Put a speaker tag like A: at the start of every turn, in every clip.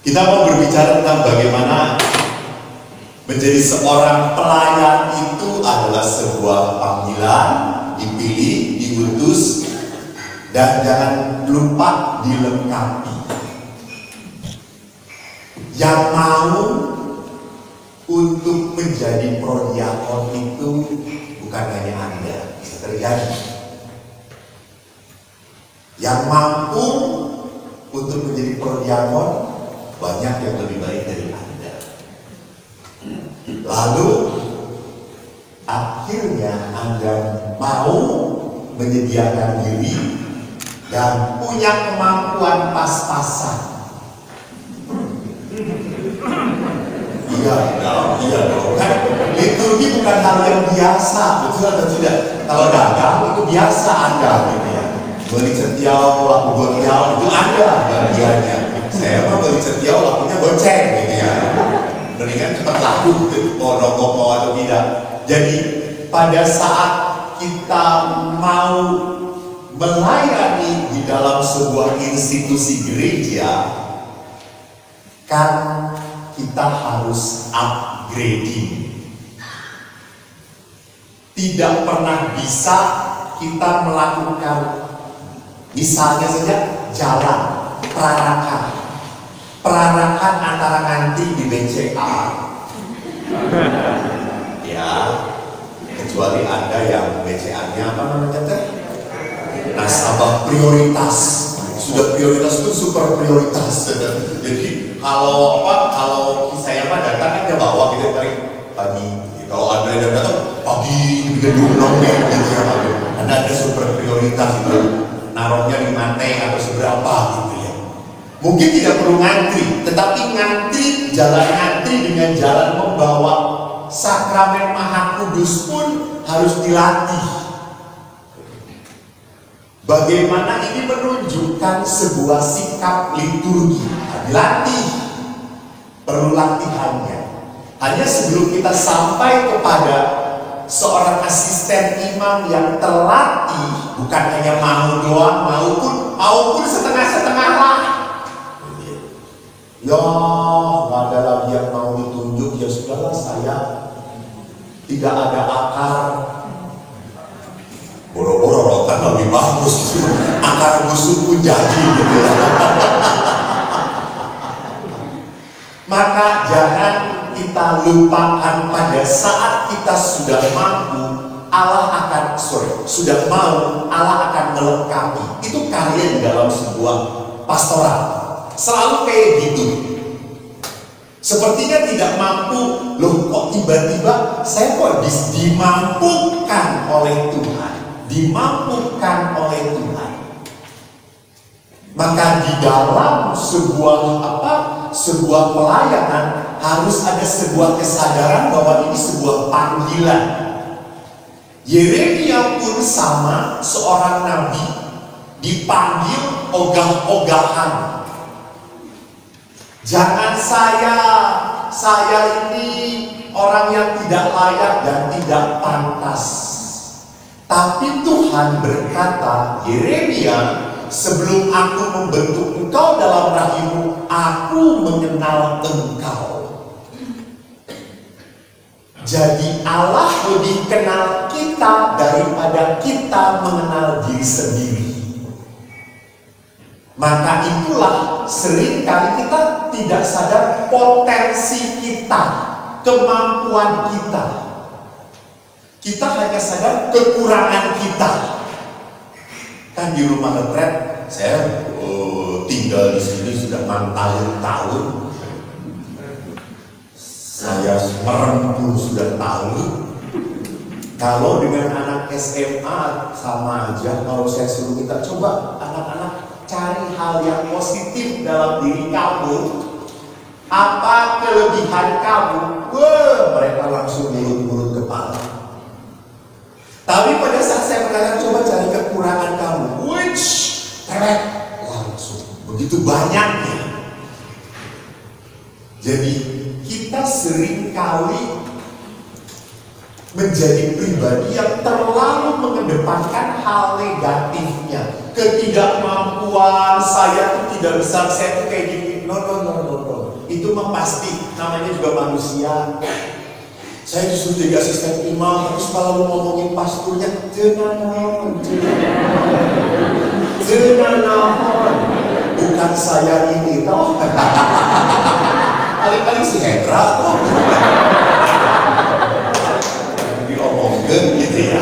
A: Kita mau berbicara tentang bagaimana menjadi seorang pelayan itu adalah sebuah panggilan, dipilih, diutus, dan jangan lupa dilengkapi. Yang mau untuk menjadi prodiakon itu bukan hanya Anda, bisa terjadi. Yang mampu untuk menjadi prodiakon banyak yang lebih baik dari Anda. Lalu akhirnya Anda mau menyediakan diri dan punya kemampuan pas-pasan. Iya dong. Kan liturgi bukan hal yang biasa, betul atau tidak? Kalau dagang itu biasa Anda, gitu ya. Beli setiau, laku gotiau itu Anda bagiannya. Saya mah beli setiau, lakunya goceng, gitu ya. Mendingan cepat laku, mau atau tidak. Jadi pada saat kita mau melayani di dalam sebuah institusi gereja, kan kita harus upgrading. Tidak pernah bisa kita melakukan, misalnya saja jalan, peranakan antara ngantri di BCA. Ya, kecuali Anda yang BCA-nya apa namanya teh? Nasabah prioritas. Sudah prioritas itu super prioritas. Jadi kalau saya mah datang kan dia bawa gitu pagi. Kalau Anda yang datang pagi bikin dulu gitu ya. Anda ada super prioritas itu. Naruhnya di mante atau seberapa gitu ya. Mungkin tidak perlu ngantri, tetapi jalan ngantri dengan jalan membawa sakramen Maha Kudus pun harus dilatih. Bagaimana ini menunjukkan sebuah sikap liturgi, dilatih, perlu latihannya. Hanya sebelum kita sampai kepada seorang asisten imam yang terlatih, bukan hanya mau doang, maupun setengah-setengah lah. Ya, nggak ada lagi yang mau ditunjuk, ya sudahlah saya tidak ada akar. Boro-boro rotan lebih bagus, akar busuk pun jadi gitu. Maka jangan kita lupakan pada saat kita sudah mampu, Allah akan melengkapi. Itu karya di dalam sebuah pastoral. Selalu kayak gitu. Sepertinya tidak mampu, loh kok tiba-tiba saya kok dimampukan oleh Tuhan. Dimampukan oleh Tuhan. Maka di dalam sebuah pelayanan harus ada sebuah kesadaran bahwa ini sebuah panggilan. Yeremia pun sama, seorang nabi dipanggil ogah-ogahan. Jangan saya ini orang yang tidak layak dan tidak pantas. Tapi Tuhan berkata, Yeremia, sebelum aku membentuk engkau dalam rahimmu, aku mengenal engkau. Jadi Allah lebih kenal kita daripada kita mengenal diri sendiri. Maka itulah seringkali kita tidak sadar potensi kita, kemampuan kita. Kita hanya sadar kekurangan kita. Kan di rumah retret, saya tinggal di sini sudah 6 tahun. Saya merem sudah tahu. Kalau dengan anak SMA sama aja. Kalau saya suruh kita coba anak-anak cari hal yang positif dalam diri kamu. Apa kelebihan kamu? Wah, mereka langsung ngurut-ngurut kepala. Tapi pada saat saya mengatakan coba cari kekurangan kamu, langsung begitu banyaknya. Jadi kita sering kali menjadi pribadi yang terlalu mengedepankan hal negatifnya. Ketidakmampuan, saya tuh tidak bisa, saya tuh kayak gini. No. itu mah pasti, namanya juga manusia. Saya disuruh jadi asisten imam, terus kalau ngomongin pasturnya, jenanahon. Bukan saya ini, toh. Kali-kali si Hendra, toh. Diomongin gitu ya.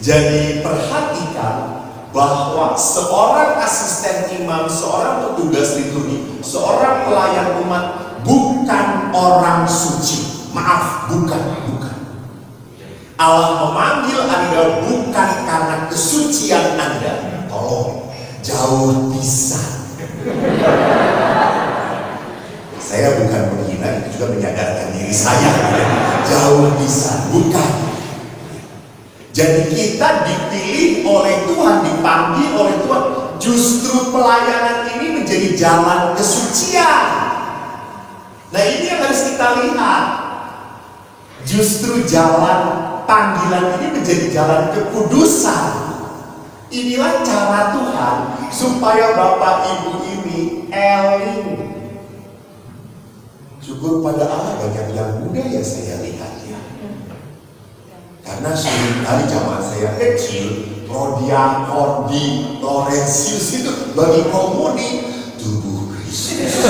A: Jadi perhatikan bahwa seorang asisten imam, seorang petugas liturgi, seorang pelayan umat bukan orang suci. Maaf, bukan. Allah memanggil Anda bukan karena kesucian Anda. Tolong, jauh pisah. Saya bukan menghina, itu juga menyadarkan diri saya. Jauh pisah, bukan. Jadi kita dipilih oleh Tuhan, dipanggil oleh Tuhan. Justru pelayanan ini menjadi jalan kesucian. Nah, ini yang harus kita lihat. Justru jalan panggilan ini menjadi jalan kekudusan. Inilah cara Tuhan supaya Bapak Ibu ini eling. Syukur pada Allah banyak yang muda ya saya lihat ya. Karena seringkali zaman saya kecil, Rodia, Kordi, Laurentius itu bagi komuni tubuh Kristus.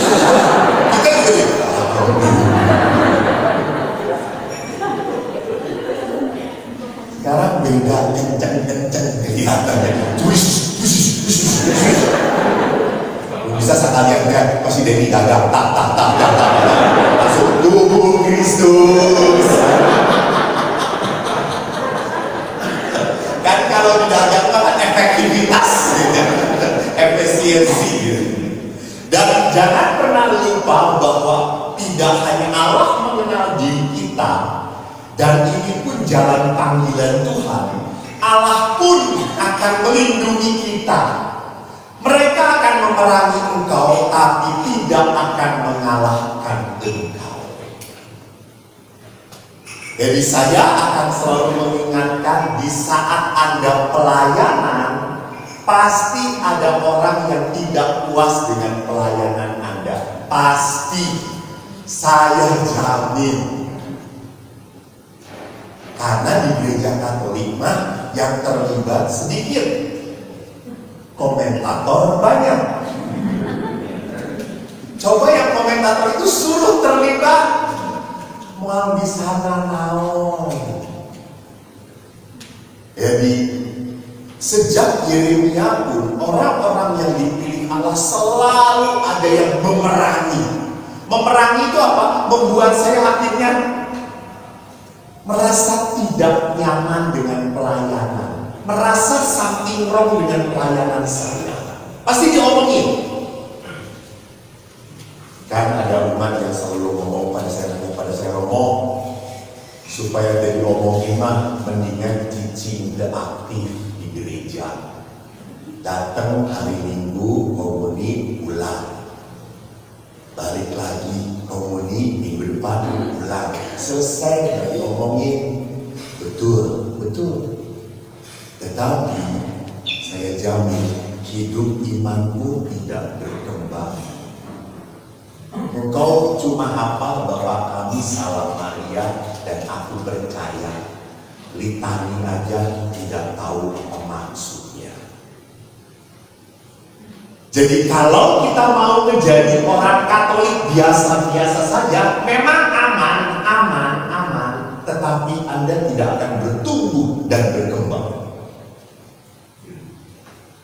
A: Kita juga sekarang beda, kenceng kelihatannya. Bisa sekalian kan masih Denny dagang tak langsung tubuh Kristus. Kan kalau di dagang kan efektivitas gitu. Efisiensi gitu. Dan jangan pernah lupa bahwa tidak hanya Allah mengenal diri kita, dan ini pun jalan panggilan Tuhan. Allah pun akan melindungi kita. Mereka akan memerangi engkau, tapi tidak akan mengalahkan engkau. Jadi saya akan selalu mengingatkan, di saat Anda pelayanan, pasti ada orang yang tidak puas dengan pelayanan Anda. Pasti. Saya jamin. Karena di gereja Katolik mah yang terlibat sedikit, komentator banyak. Coba yang komentator itu suruh terlibat, mau di sana naon. Jadi sejak Yeremia pun orang-orang yang dipilih Allah selalu ada yang memerangi. Memerangi itu apa? Membuat saya akhirnya merasa tidak nyaman dengan pelayanan, merasa something wrong dengan pelayanan saya. Pasti diomongin. Kan ada umat yang selalu ngomong pada saya Romo, supaya dari omongin mah mendingan cicing aktif di gereja. Datang hari Minggu komuni pulang, balik lagi komuni minggu depan pulang. Selesai diomongin. Betul. Tetapi saya jamin hidup imanmu tidak berkembang. Engkau cuma hafal bahwa kami Salam Maria dan aku percaya. Litani aja tidak tahu apa maksudnya. Jadi kalau kita mau menjadi orang Katolik biasa-biasa saja, memang aman. Tetapi Anda tidak akan bertumbuh dan berkembang.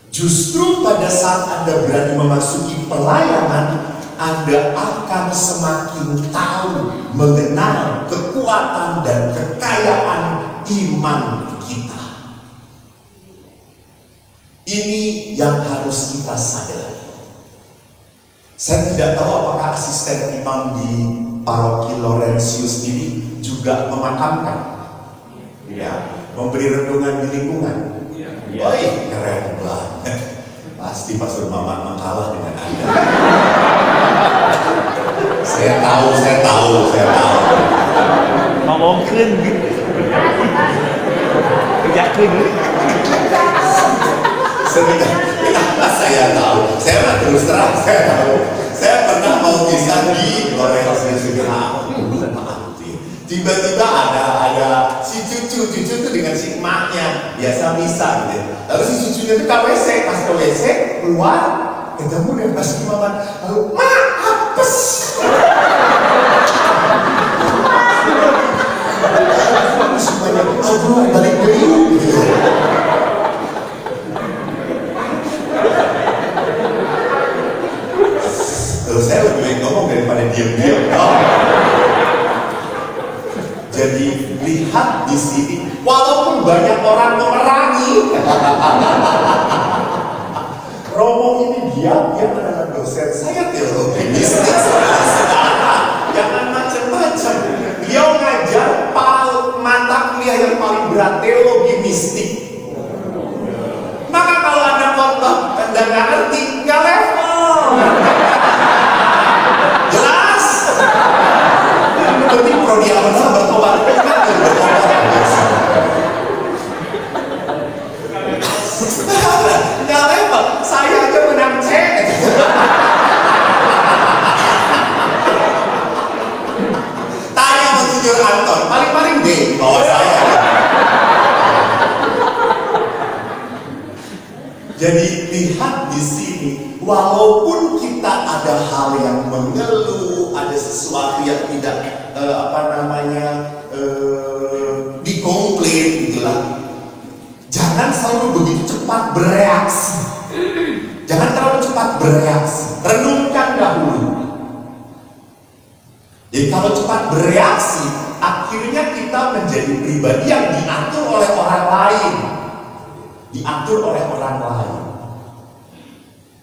A: Justru pada saat Anda berani memasuki pelayanan, Anda akan semakin tahu, mengenal kekuatan dan kekayaan iman kita. Ini yang harus kita sadari. Saya tidak tahu apakah asisten imam di paroki Laurentius ini juga memakamkan, ya, memberi renungan di lingkungan. Baik, keren banget. Pasti Pastor Maman mengkalah dengan Anda. Saya tahu.
B: Ngomongขึ้นyakin.
A: Kenapa saya tahu? Saya terus terang saya tahu. Saya pernah mau dong bisa ditoleransi. Tiba-tiba ada si cucu tuh dengan si emaknya biasa misa gitu. Lalu si cucunya tuh ke WC, pas ke WC keluar ketemu dengan pas mama, lalu apes. Semuanya aduh balik dulu gitu. Terus saya lebih baik ngomong daripada diam-diam. Jadi lihat di sini, walaupun banyak orang memerangi, Romo ini dia adalah dosen saya teologi mistik, jangan macam-macam. Dia ngajar mata kuliah yang paling berat, teologi mistik. Maka kalau ada khotbah Anda nggak ngerti, nggak level. Jelas. Berarti prodi apa bertobat kan? Nggak level. Saya aja menang C. Tanya mau jujur Anton, paling D. Oh saya. Jadi lihat di sini, walaupun kita ada hal yang mengeluh, ada sesuatu yang tidak dikomplain gitulah. Jangan selalu begitu cepat bereaksi. Jangan terlalu cepat bereaksi. Renungkan dahulu. Jadi kalau cepat bereaksi, akhirnya kita menjadi pribadi yang diatur oleh orang lain. Diatur oleh orang lain.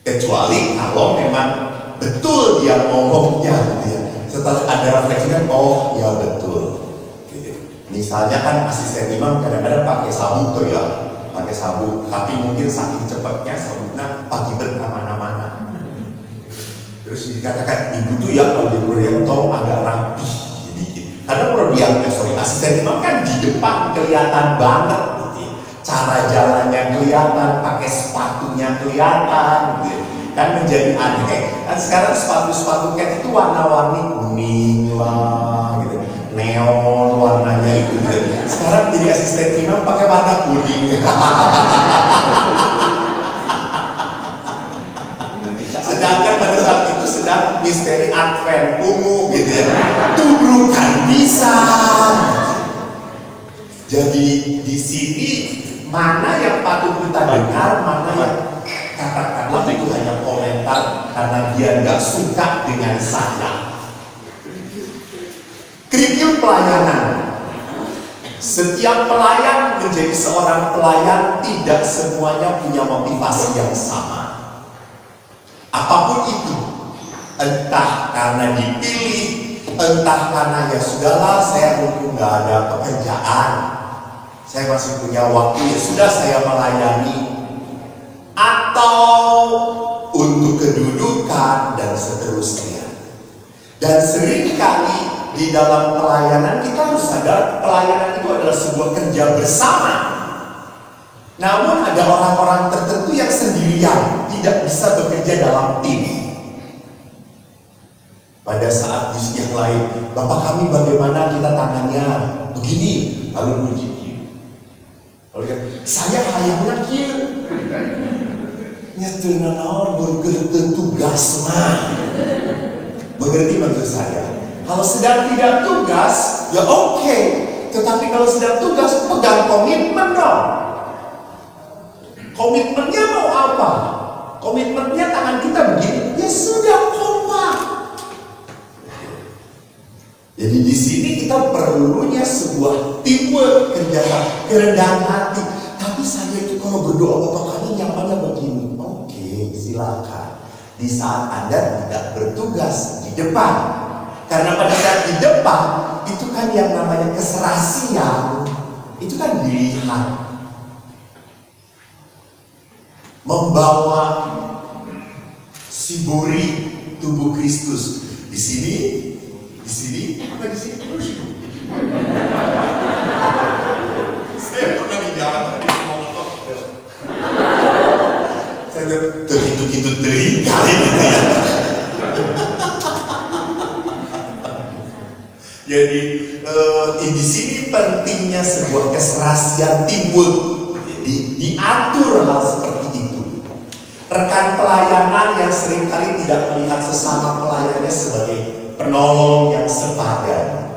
A: Kecuali kalau memang betul dia ngomongnya gitu ya. Setelah ada refleksinya, oh ya betul gitu. Misalnya kan asisten imam kadang-kadang pakai sabuk tuh ya, pakai sabuk, tapi mungkin saking cepatnya sabuknya pagi berkemana-mana. Terus dikatakan ibu tuh ya kalau diberi tolong agak rapi sedikit, karena asisten imam kan di depan kelihatan banget gitu. Cara jalannya kelihatan, pakai sepatunya kelihatan gitu. Kan menjadi aneh. Kan sekarang sepatu-sepatu cat itu warna-warni kuning lah gitu, neon warnanya itu gitu. Sekarang jadi asisten imam pakai warna kuning. Sedangkan pada saat itu sedang misteri Advent ungu gitu ya, tubrukan bisa. Jadi di sini mana yang patut kita dengar, mana yang katakanlah itu hanya komentar karena dia nggak suka dengan saya. Kerikil pelayanan. Setiap pelayan menjadi seorang pelayan tidak semuanya punya motivasi yang sama. Apapun itu, entah karena dipilih, entah karena ya sudahlah saya mungkin nggak ada pekerjaan, saya masih punya waktu ya sudah saya melayani, atau untuk kedudukan dan seterusnya. Dan seringkali di dalam pelayanan kita harus sadar pelayanan itu adalah sebuah kerja bersama. Namun ada orang-orang tertentu yang sendirian, tidak bisa bekerja dalam tim. Pada saat di yang lain, Bapak kami bagaimana kita tangannya begini, lalu begini. Lalu saya hayangnya kieu. Nyatuna naon beureukeun tugas mah. Mengerti maksud saya? Kalau sedang tidak tugas, ya oke. Tetapi kalau sedang tugas, pegang komitmen dong. Komitmennya mau apa? Komitmennya tangan kita begini, ya sudah kompak. Jadi di sini kita perlunya sebuah teamwork, kerjasama, kerendahan hati. Tapi saya itu kalau berdoa Bapak kami nyamannya begini. Oke, silakan. Di saat Anda tidak bertugas di depan, karena pada saat di depan itu kan yang namanya keserasian, itu kan dilihat. Membawa sibori tubuh Kristus di sini, apa di sini? Saya pernah di jalan tadi motor, saya lihat begitu kali gitu ya. Jadi di sini pentingnya sebuah keserasian timbul. Jadi diatur hal seperti itu. Rekan pelayanan yang seringkali tidak melihat sesama pelayannya sebagai penolong yang sepadan.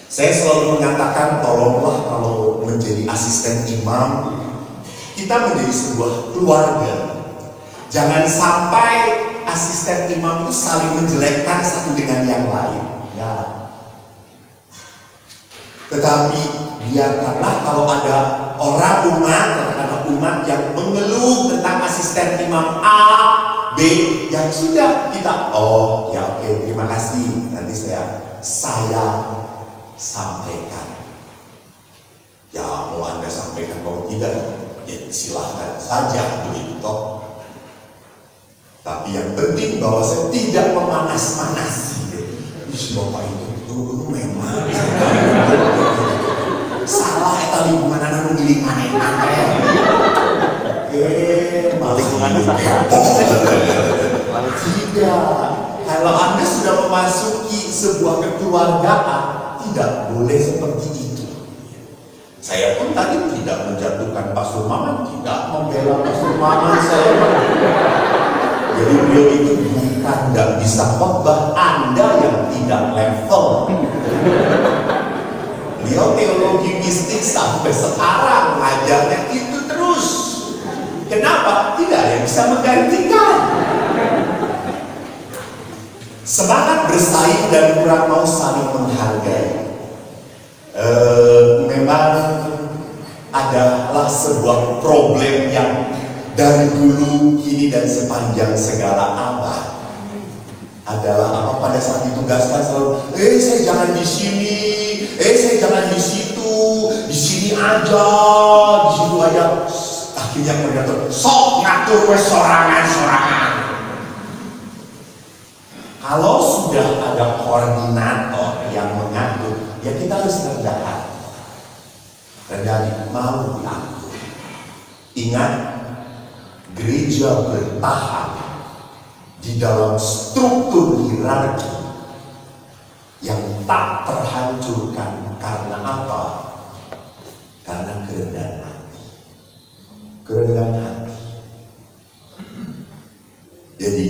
A: Saya selalu mengatakan, tolonglah kalau menjadi asisten imam, kita menjadi sebuah keluarga. Jangan sampai asisten imam itu saling menjelekkan satu dengan yang lain. Ya. Tetapi biarkanlah kalau ada orang umat yang mengeluh tentang asisten imam A, B, yang sudah kita, oh ya oke, terima kasih, nanti saya sampaikan. Ya mau Anda sampaikan mau tidak, ya silahkan saja begitu toh. Tapi yang penting bahwa saya tidak memanas-manasi. Bapak itu memang salah eta lingkungan anak memilih aneh-aneh. Lingkungannya salah. Tidak. Kalau Anda sudah memasuki sebuah kekeluargaan, tidak boleh seperti itu. Saya pun tadi tidak menjatuhkan Pastor Maman, tidak membela Pastor Maman saya. Jadi beliau itu bukan tidak bisa khotbah, Anda yang tidak level. Beliau teologi mistik sampai sekarang ngajarnya itu terus. Kenapa? Tidak ada yang bisa menggantikan. Semangat bersaing dan kurang mau saling menghargai. Memang adalah sebuah problem yang dari dulu, kini, dan sepanjang segala abad adalah apa pada saat ditugaskan selalu, saya jangan di sini, saya jangan di situ, di sini aja, di situ aja. Akhirnya mereka tuh sok ngatur sorangan-sorangan. Kalau sudah ada koordinator yang mengatur, ya kita harus rendah hati, mau diatur. Ingat, gereja bertahan di dalam struktur hierarki yang tak terhancurkan karena apa? Karena kerendahan hati. Kerendahan hati. Jadi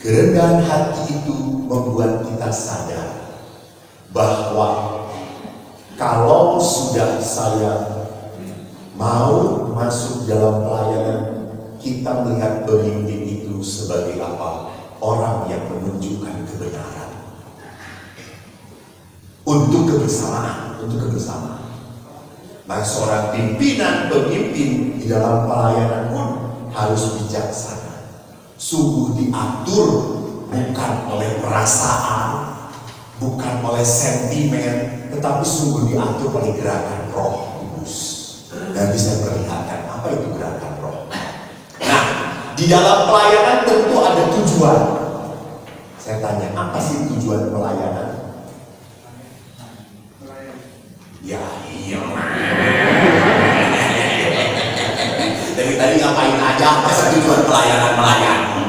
A: kerendahan hati itu membuat kita sadar bahwa kalau sudah saya mau masuk dalam pelayanan, kita melihat pemimpin itu sebagai apa? Orang yang menunjukkan kebenaran untuk kebersamaan, Nah, seorang pemimpin di dalam pelayanan pun harus bijaksana, sungguh diatur bukan oleh perasaan, bukan oleh sentimen, tetapi sungguh diatur oleh gerakan Roh Kudus. Dan bisa perlihatkan apa itu gerakan Roh. Nah, di dalam pelayanan tentu ada tujuan. Saya tanya, apa sih tujuan pelayanan? Ya iya. Dari tadi ngapain aja? Masa tujuan pelayanan melayani?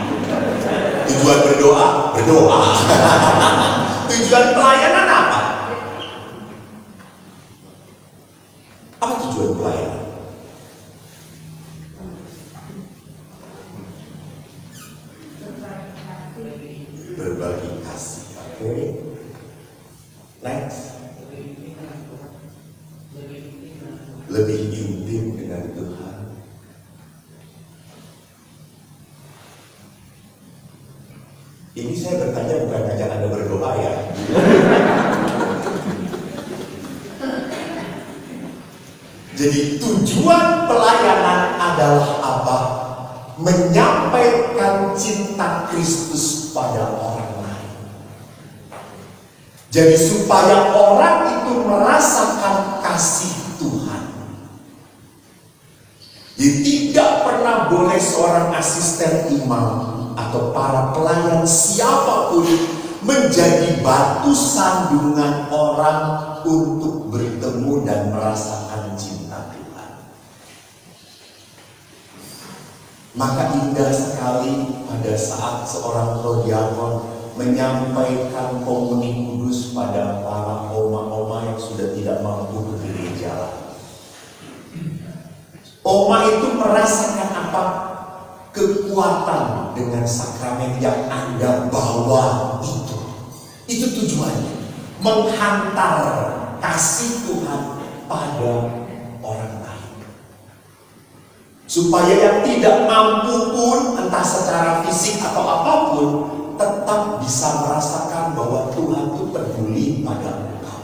A: Tujuan berdoa? Tujuan pelayanan apa? Apa tujuan pelayanan? Berbagi kasih. Oke. Next. Lebih intim dengan Tuhan. Ini saya bertanya bukan ngajak Anda berdoa ya. Jadi tujuan pelayanan adalah apa? Menyampaikan cinta Kristus pada orang lain. Jadi supaya orang itu merasakan kasih Tuhan. Jadi tidak pernah boleh seorang asisten imam atau para pelayan siapapun menjadi batu sandungan orang untuk bertemu dan merasakan cinta Tuhan. Maka indah sekali pada saat seorang prodiakon menyampaikan komuni kudus pada para oma-oma yang sudah tidak mampu ke gereja. Oma itu merasakan apa? Kekuatan dengan sakramen yang Anda bawa itu. Itu tujuannya, menghantar kasih Tuhan pada orang lain. Supaya yang tidak mampu pun, entah secara fisik atau apapun, tetap bisa merasakan bahwa Tuhan itu peduli pada engkau.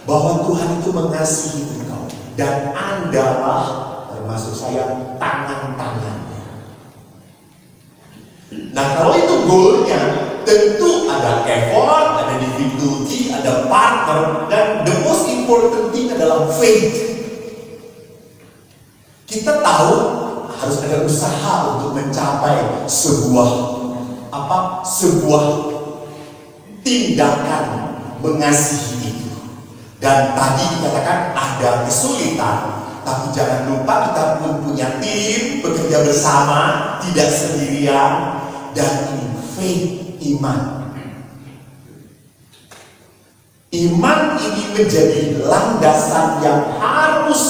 A: Bahwa Tuhan itu mengasihi engkau. Dan Anda lah, termasuk saya, tangan-tangannya. Nah kalau itu goalnya, tentu ada effort, ada difficulty, ada partner, dan the most important thing adalah faith. Kita tahu harus ada usaha untuk mencapai sebuah tindakan mengasihi itu. Dan tadi dikatakan ada kesulitan, tapi jangan lupa kita pun punya tim, bekerja bersama, tidak sendirian, dan ini faith, iman. Iman ini menjadi landasan yang harus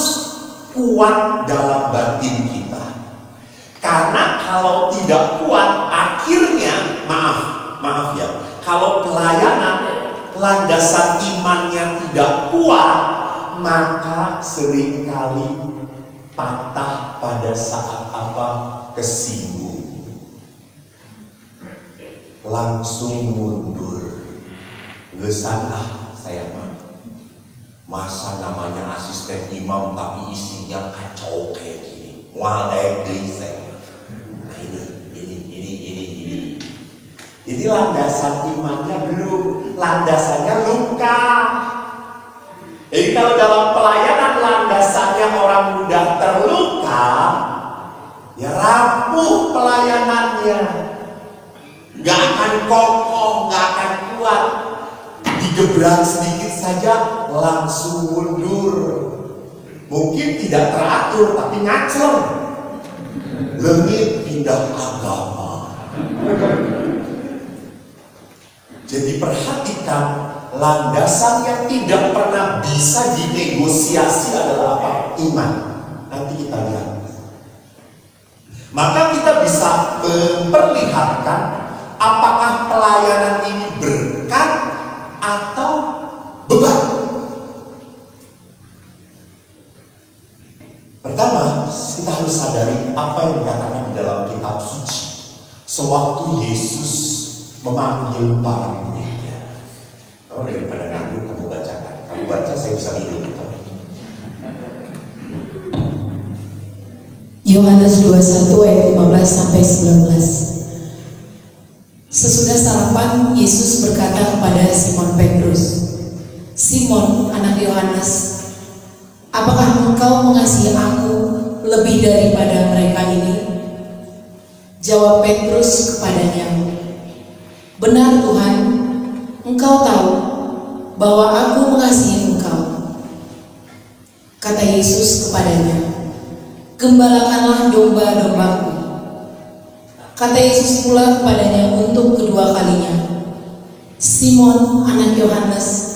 A: kuat dalam batin kita. Karena kalau tidak kuat, akhirnya maaf ya, kalau pelayanan landasan imannya tidak kuat, maka seringkali patah pada saat kesinggung, langsung mundur. Gesanah saya masa namanya asisten imam tapi isinya kacau kayak gini, walai deh saya. Ini landasan imannya belum, landasannya luka. Jadi kalau dalam pelayanan landasannya orang mudah terluka, ya rapuh pelayanannya, gak akan kokoh, gak akan kuat. Digebrak sedikit saja langsung mundur. Mungkin tidak teratur tapi ngacel. Lengit pindah agama. Jadi perhatikan, landasan yang tidak pernah bisa dinegosiasi adalah apa? Iman. Nanti kita lihat. Maka kita bisa memperlihatkan apakah pelayanan ini berkat atau beban. Pertama, kita harus sadari apa yang dikatakan di dalam kitab suci. Sewaktu Yesus memanggil para muridnya. Kalau daripada nganggur kamu bacakan. Kamu baca saya bisa minum.
B: Yohanes 21 ayat 15 sampai 19. Sesudah sarapan, Yesus berkata kepada Simon Petrus, "Simon, anak Yohanes, apakah engkau mengasihi aku lebih daripada mereka ini?" Jawab Petrus kepadanya, "Benar Tuhan, Engkau tahu bahwa aku mengasihi Engkau." Kata Yesus kepadanya, "Gembalakanlah domba-dombaku." Kata Yesus pula kepadanya untuk kedua kalinya, "Simon, anak Yohanes,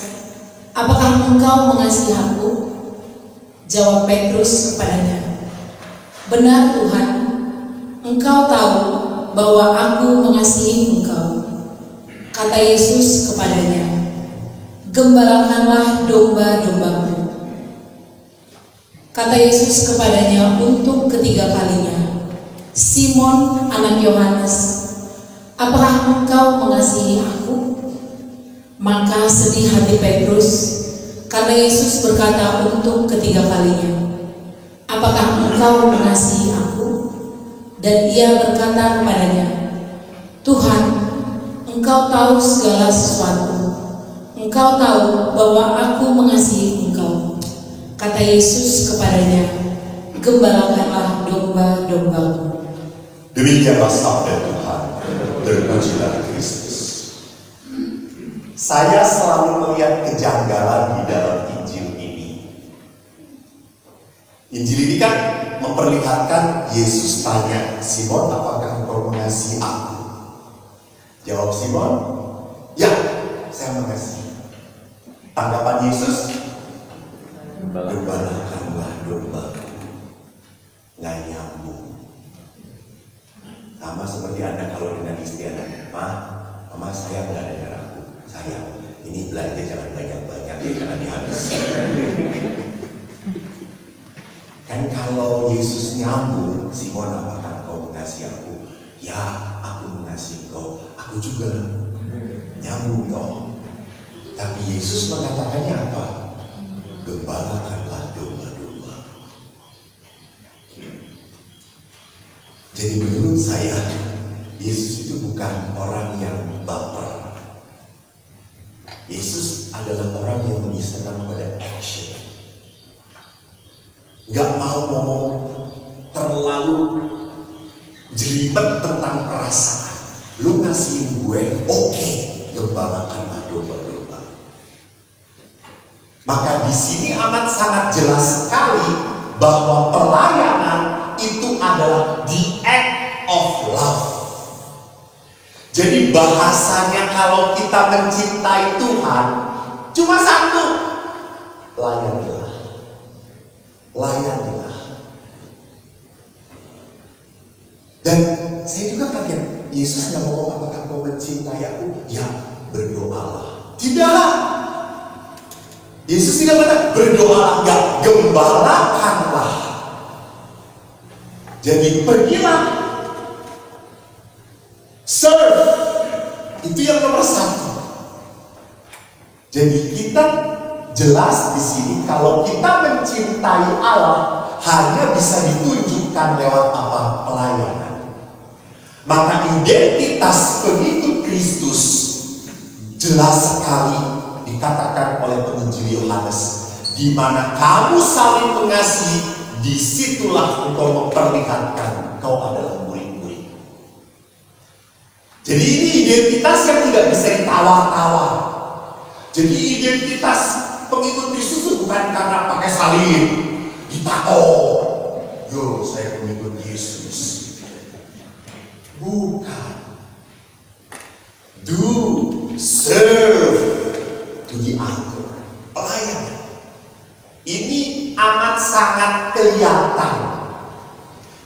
B: apakah engkau mengasihi aku?" Jawab Petrus kepadanya, "Benar Tuhan, Engkau tahu bahwa aku mengasihi Engkau." Kata Yesus kepadanya, "Gembalakanlah domba-dombaku." Kata Yesus kepadanya untuk ketiga kalinya, "Simon, anak Yohanes, apakah engkau mengasihi aku?" Maka sedih hati Petrus karena Yesus berkata untuk ketiga kalinya, "Apakah engkau mengasihi aku?" Dan ia berkata kepadanya, "Tuhan, Engkau tahu segala sesuatu. Engkau tahu bahwa aku mengasihi Engkau." Kata Yesus kepadanya, "Gembalakanlah domba-dombaku."
A: Demikianlah sabda Tuhan. Terpujilah Kristus. Saya selalu melihat kejanggalan di dalam Injil ini. Injil ini kan memperlihatkan Yesus tanya, "Simon, apakah engkau mengasihi aku?" Jawab Simon, Ya, saya mengasihi. Tanggapan Yesus, gembalakanlah domba. Nggak nyambung. Sama seperti Anda kalau dengan istri Anda, Mama saya nggak ada darahku. Sayang, ini belanja jangan banyak-banyak ya karena dihabis. Kan kalau Yesus nyambung, Simon, apakah kau mengasihi aku? Ya, aku mengasihi kau. Aku juga nyambung dong. Tapi Yesus mengatakannya apa? Gembalakanlah domba-domba. Jadi menurut saya, Yesus itu bukan orang yang baper. Yesus adalah orang yang mengisahkan pada action. Gak mau ngomong terlalu jelimet tentang perasaan. Lu ngasihin gue, oke, gembalakanlah domba-domba. Maka di sini amat sangat jelas sekali bahwa pelayanan itu adalah the act of love. Jadi bahasanya kalau kita mencintai Tuhan cuma satu, layanilah. Layanilah. Dan saya juga kaget, Yesus nggak ngomong apakah kau mencintai aku? Ya, berdoalah. Tidak. Yesus tidak berkata berdoalah, enggak, gembalakanlah. Jadi pergilah, serve, itu yang nomor satu. Jadi kita jelas di sini kalau kita mencintai Allah hanya bisa ditunjukkan lewat apa? Pelayanan. Maka identitas pengikut Kristus jelas sekali dikatakan oleh penginjil Yohanes, di mana kamu saling mengasihi, disitulah engkau memperlihatkan kau adalah murid-murid. Jadi ini identitas yang tidak bisa ditawar-tawar. Jadi identitas pengikut Kristus itu bukan karena pakai salib, ditato, yo saya pengikut Yesus. Bukan. Do, serve, to the other. Pelayanan. Ini amat sangat kelihatan.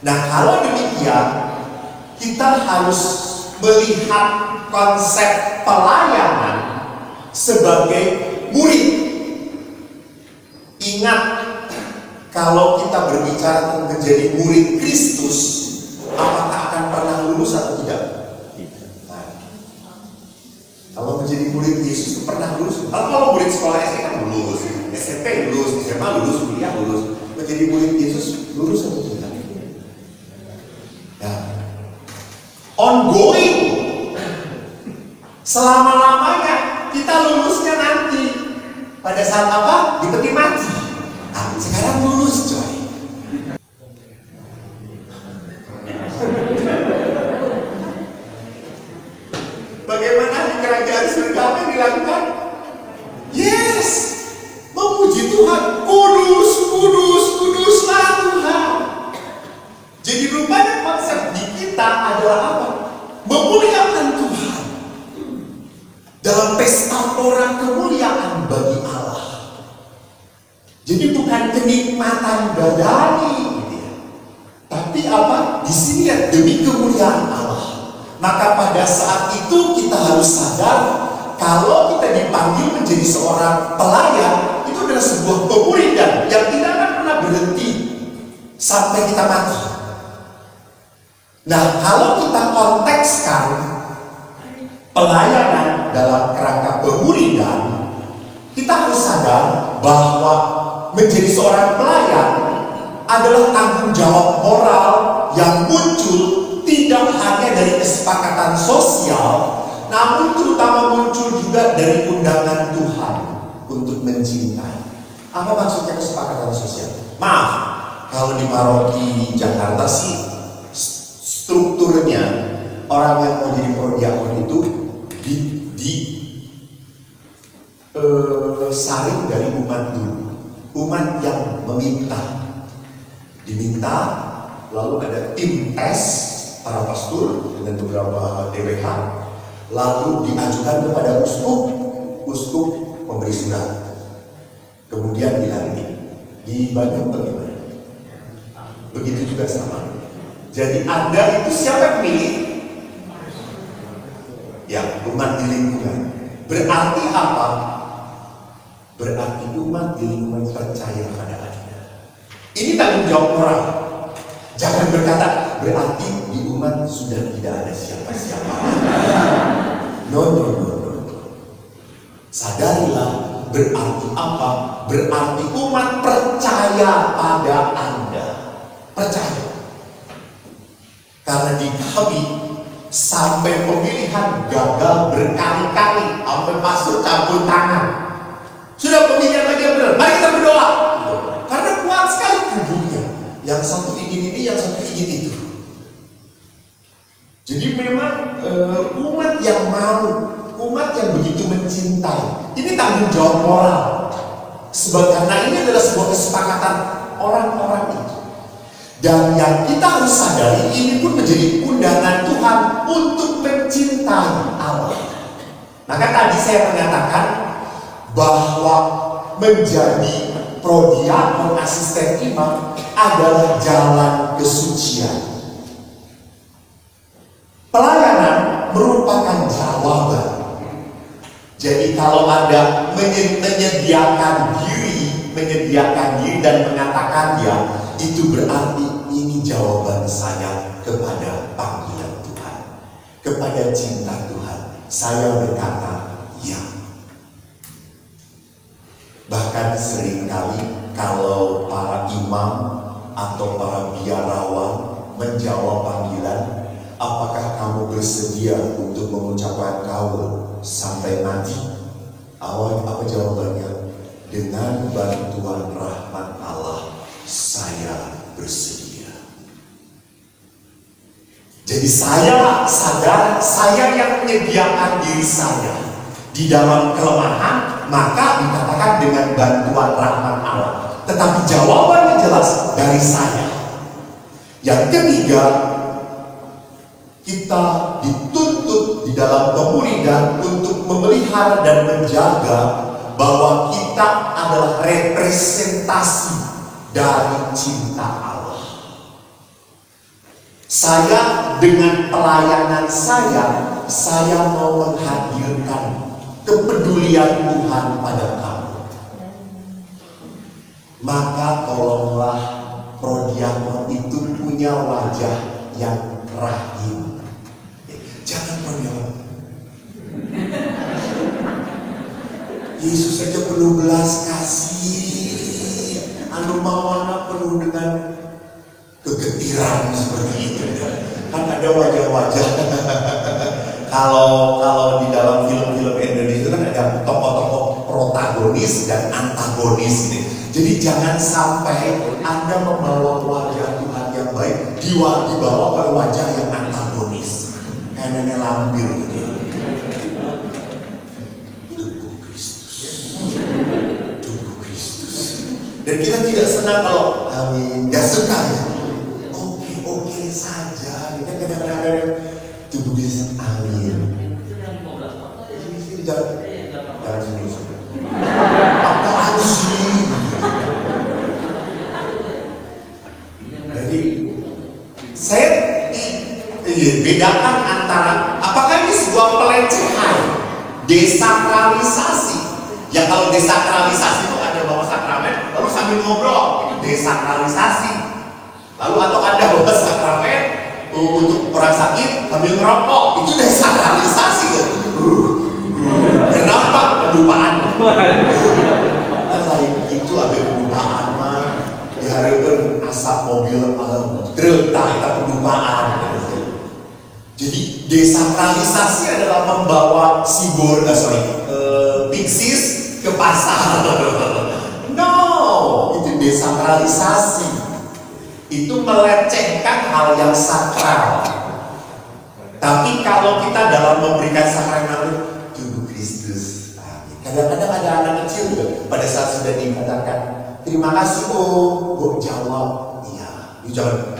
A: Nah, kalau demikian, kita harus melihat konsep pelayanan sebagai murid. Ingat, kalau kita berbicara tentang menjadi murid Kristus, apakah akan pernah lulus atau tidak? Nah, kalau menjadi murid Yesus itu pernah lulus. Kalau murid sekolah SD kan lulus, SMP lulus, SMA lulus, kuliah lulus. Menjadi murid Yesus lulus atau tidak? Nah, ongoing, selama-lamanya kita lulusnya nanti pada saat apa? Di peti mati. Nah, sekarang lulus coy. Bagaimana di kerajaan surga apa yang dilakukan? Yes, memuji Tuhan. Kudus, kudus, kuduslah Tuhan. Jadi rupanya konsep di kita adalah apa? Memuliakan Tuhan. Dalam pesta orang kemuliaan bagi Allah. Jadi bukan kenikmatan badani, gitu ya. Tapi apa? Di sini ya demi kemuliaan Allah. Maka pada saat itu kita harus sadar kalau kita dipanggil menjadi seorang pelayan, itu adalah sebuah pemuridan yang tidak akan pernah berhenti sampai kita mati. Nah, kalau kita kontekskan pelayanan dalam kerangka pemuridan, kita harus sadar bahwa menjadi seorang pelayan adalah tanggung jawab moral yang muncul tidak hanya dari kesepakatan sosial, namun terutama muncul juga dari undangan Tuhan untuk mencintai. Apa maksudnya kesepakatan sosial? Maaf, kalau di paroki Jakarta sih strukturnya orang yang mau jadi prodiakon itu saring dari umat dulu. Umat yang diminta, lalu ada tim tes para pastor dengan beberapa DWH, Lalu diajukan kepada uskup, uskup memberi surat. Kemudian dilantik. Di Bandung bagaimana? Begitu juga sama. Jadi Anda itu siapa yang pilih? Ya, umat di lingkungan. Berarti apa? Berarti umat di lingkungan percaya pada Anda. Ini tanggung jawab moral. Jangan berkata, berarti di umat sudah tidak ada siapa-siapa. No. Sadarilah, berarti apa? Berarti umat percaya pada Anda. Percaya. Karena di kami sampai pemilihan gagal berkali-kali, sampai masuk campur tangan. Sudah pemilihan lagi yang benar, mari kita berdoa. Karena kuat sekali kubunya. Yang satu ingin ini, yang satu ingin itu. Jadi memang umat yang mau, umat yang begitu mencintai. Ini tanggung jawab moral. Sebab karena ini adalah sebuah kesepakatan orang-orang itu. Dan yang kita harus sadari, ini pun menjadi undangan Tuhan untuk mencintai Allah. Maka tadi saya mengatakan bahwa menjadi prodiakon asisten imam adalah jalan kesucian. Pelayanan merupakan jawaban. Jadi kalau Anda menyediakan diri dan mengatakan ya, itu berarti ini jawaban saya kepada panggilan Tuhan, kepada cinta Tuhan. Saya berkata ya. Bahkan seringkali kalau para imam atau para biarawan menjawab panggilan, apakah kamu bersedia untuk mengucapkan kaul sampai mati? Apa jawabannya? Dengan bantuan rahmat Allah, saya bersedia. Jadi saya sadar, saya yang menyediakan diri saya di dalam kelemahan, maka dikatakan dengan bantuan rahmat Allah. Tetapi jawabannya jelas dari saya. Yang ketiga, kita dituntut di dalam pemuridan untuk memelihara dan menjaga bahwa kita adalah representasi dari cinta Allah. Saya dengan pelayanan saya mau menghadirkan kepedulian Tuhan pada kamu. Maka tolonglah prodiakon itu punya wajah yang rahim. Jangan prodiakon. Yesus saja penuh belas kasih, anu mawana penuh dengan kegetiran seperti itu. Kan ada wajah-wajah. Kalau di dalam film-film Indonesia kan ada tokoh-tokoh protagonis dan antagonis ini. Jadi jangan sampai Anda membawa wajah Tuhan yang baik dibawa oleh wajah yang antagonis, kayak nenek lampir gitu. Dan kita tidak senang kalau amin, gak suka ya. Oke saja. Kita kadang-kadang tubuh dia amin. Jangan sini. Apaan sih? Jadi saya bedakan antara apakah ini sebuah pelecehan, desakralisasi. Ya kalau desakralisasi itu ada bawa sakramen, lalu sambil ngobrol, desakralisasi. Lalu atau Anda bawa sakramen untuk orang sakit sambil ngerokok, itu desakralisasi kan? Kenapa kedupaan? Lain itu ada kedupaan mah diharapkan asap mobil truk kita kedupaan. Jadi desakralisasi adalah membawa Pixies ke pasar. No, itu desakralisasi. Itu melecehkan hal yang sakral. Tapi kalau kita dalam memberikan sakramental tubuh Kristus, kadang-kadang ada anak kecil juga pada saat sudah dikatakan terima kasih Bu jawab iya, jangan.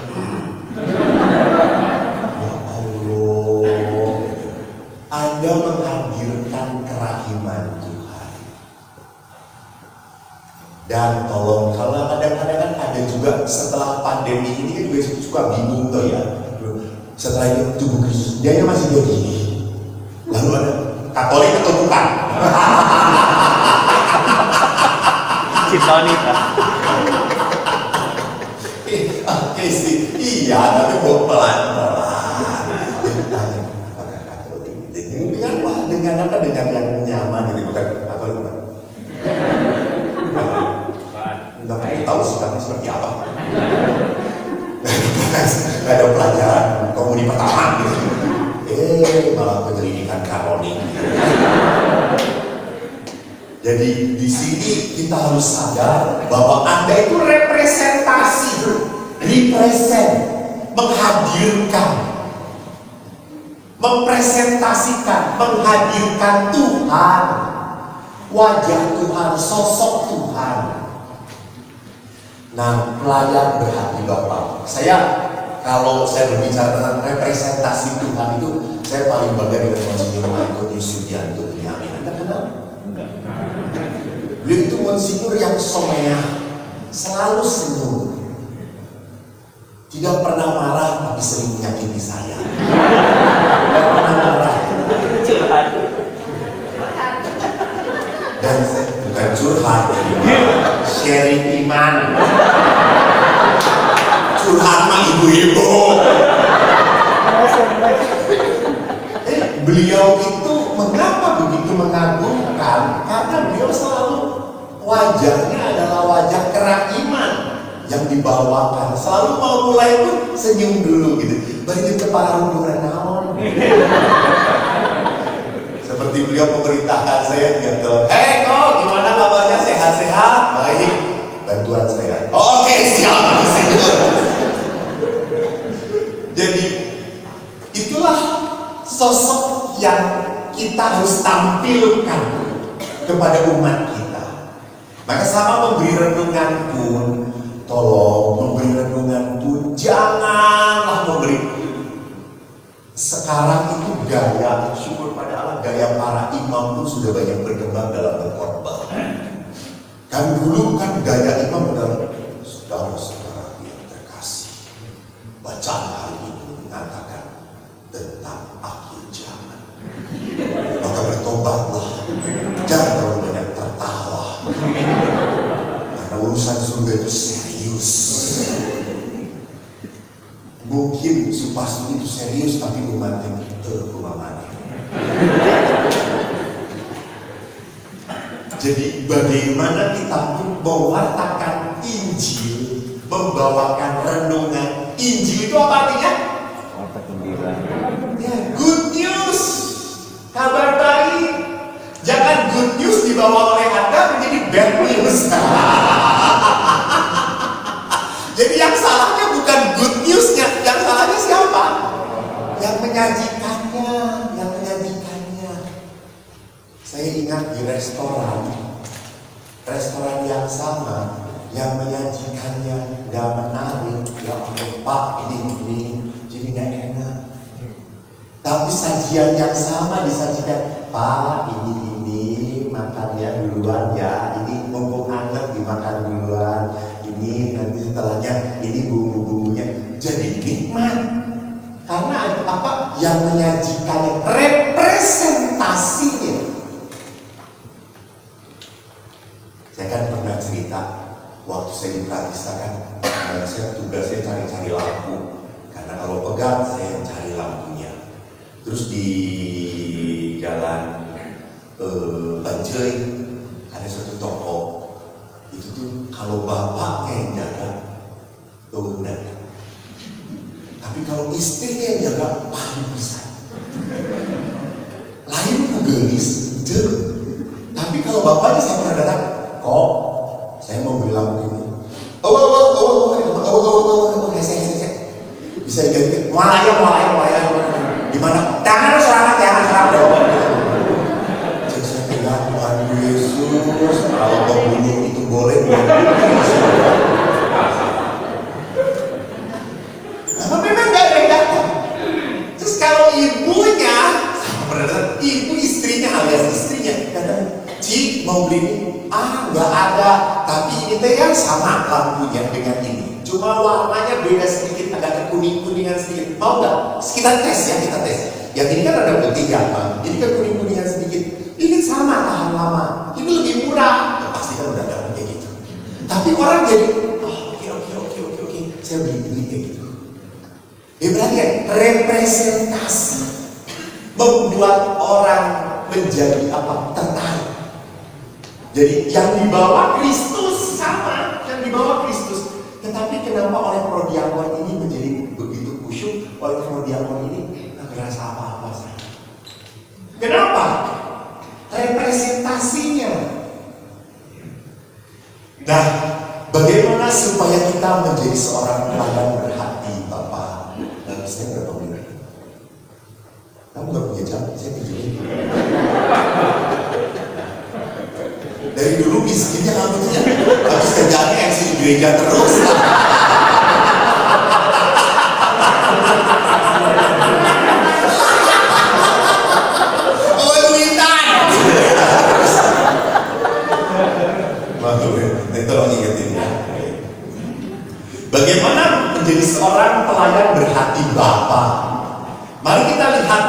A: Anda Ya tolong, kalau kadang-kadang kan ada juga setelah pandemi ini kan juga suka bingung tuh ya. Setelah itu tubuh Kristus, dia masih begini. Lalu ada Katolik atau bukan?
C: Cintonita.
A: Oke sih, iya tapi kok pelan-pelan. Apakah Katolik? Dengan apa? Dengan yang nyaman gitu, bukan Katolik bukan? Nggak tahu sikapnya seperti apa. Nggak ada pelajaran komuni pertama gitu. Malah penyelidikan kanonik. Jadi di sini kita harus sadar bahwa Anda itu representasi, menghadirkan, mempresentasikan, menghadirkan Tuhan, wajah Tuhan, sosok Tuhan. Nah, pelayan berhati Bapak. Kalau saya berbicara tentang representasi Tuhan itu, saya paling bangga dengan Monsinyur Michael Yusudianto. Amin. Anda kenal? Beliau itu Monsinyur yang someah, selalu senyum, tidak pernah marah, tapi sering menyakiti saya. Tidak pernah marah. Dan bukan curhat, sharing iman. Curhat mah ibu-ibu. Beliau itu mengapa begitu mengagumkan? Karena beliau selalu wajahnya adalah wajah kerak iman yang dibawakan. Selalu mau mulai pun senyum dulu gitu. Balik ke parang naon. Seperti beliau memerintahkan saya gitu. Kok gimana kabarnya, sehat-sehat? Baik, bantuan saya. Oke, siap. Jadi itulah sosok yang kita harus tampilkan kepada umat kita. Maka sama memberi renungan pun, tolong memberi renungan pun janganlah memberi. Sekarang itu gaya, syukur pada Allah, gaya para imam pun sudah banyak berkembang dalam berkhotbah. Kan dulu kan gaya imam adalah saudara-saudara yang terkasih, bacaan hari ini mengatakan tentang akhir zaman. Maka bertobatlah, jangan terlalu banyak tertawa, karena urusan surga itu serius. Mungkin supasnya itu serius, tapi umatnya itu kemana? Jadi bagaimana kita mewartakan Injil, membawakan renungan Injil itu apa artinya?
C: Warta gembira.
A: Ya, good news, kabar baik. Jangan good news dibawa oleh Anda menjadi bad news. Jadi yang salahnya bukan good newsnya, yang salahnya siapa? Yang menyajikannya, yang menyajikannya. Saya ingat di restoran yang sama, yang menyajikannya nggak menarik. Ya Allah Pak, ini jadi nggak enak. Tapi sajian yang sama disajikan, Pak ini makannya duluan ya, ini mumpung hangat dimakan duluan. Ini nanti setelahnya ini bumbu-bumbunya jadi nikmat. Karena apa? Yang menyajikannya, representasinya. Saya kan pernah cerita waktu saya di Pratista kan, saya tugasnya cari-cari lampu. Karena kalau pegang saya cari lampunya. Terus di jalan Banjoi ada suatu toko. Itu tuh kalau bapaknya yang jaga turunan, tapi kalau istrinya yang jaga paling bisa. Lain kugelis, tapi kalau bapaknya saya pernah datang, kok saya mau bilang begini, saya bisa diganti, mualaya, gimana? Jangan serang dong. Jadi saya bilang, Tuhan Yesus, kalau pembunuh itu boleh. Nah, memang gak ada yang datang. Terus kalau ibunya, ibu istrinya alias istrinya, kadang, Ci mau beli ini, nggak ada. Tapi ini teh ya sama lampunya dengan ini. Cuma warnanya beda sedikit, agak kuning-kuningan sedikit. Mau nggak? Kita tes ya, kita tes. Yang ini kan ada putih ya, Bang. Ini kan kuning-kuningan sedikit. Ini sama tahan lama. Ini lebih murah. Ya, pasti kan udah ada kayak gitu. Tapi orang jadi, oke. Saya beli kayak gitu. Ya berarti ya, representasi membuat orang menjadi apa? Tertarik. Jadi yang dibawa Kristus sama, yang dibawa Kristus. Tetapi kenapa oleh prodiakon ini menjadi begitu khusyuk? Oleh prodiakon ini nggak berasa apa-apa saya. Kenapa? Representasinya. Nah, bagaimana supaya kita menjadi seorang pelayan berhati, Bapak? Dan saya berapa menit? Kamu nggak punya jam? Saya tunjukin. Dari dulu miskinnya kamu tuh ya, habis kerjaannya yang di gereja terus. Oh, duitan. Tolong ingetin ya. Bagaimana menjadi seorang pelayan berhati Bapa? Mari kita lihat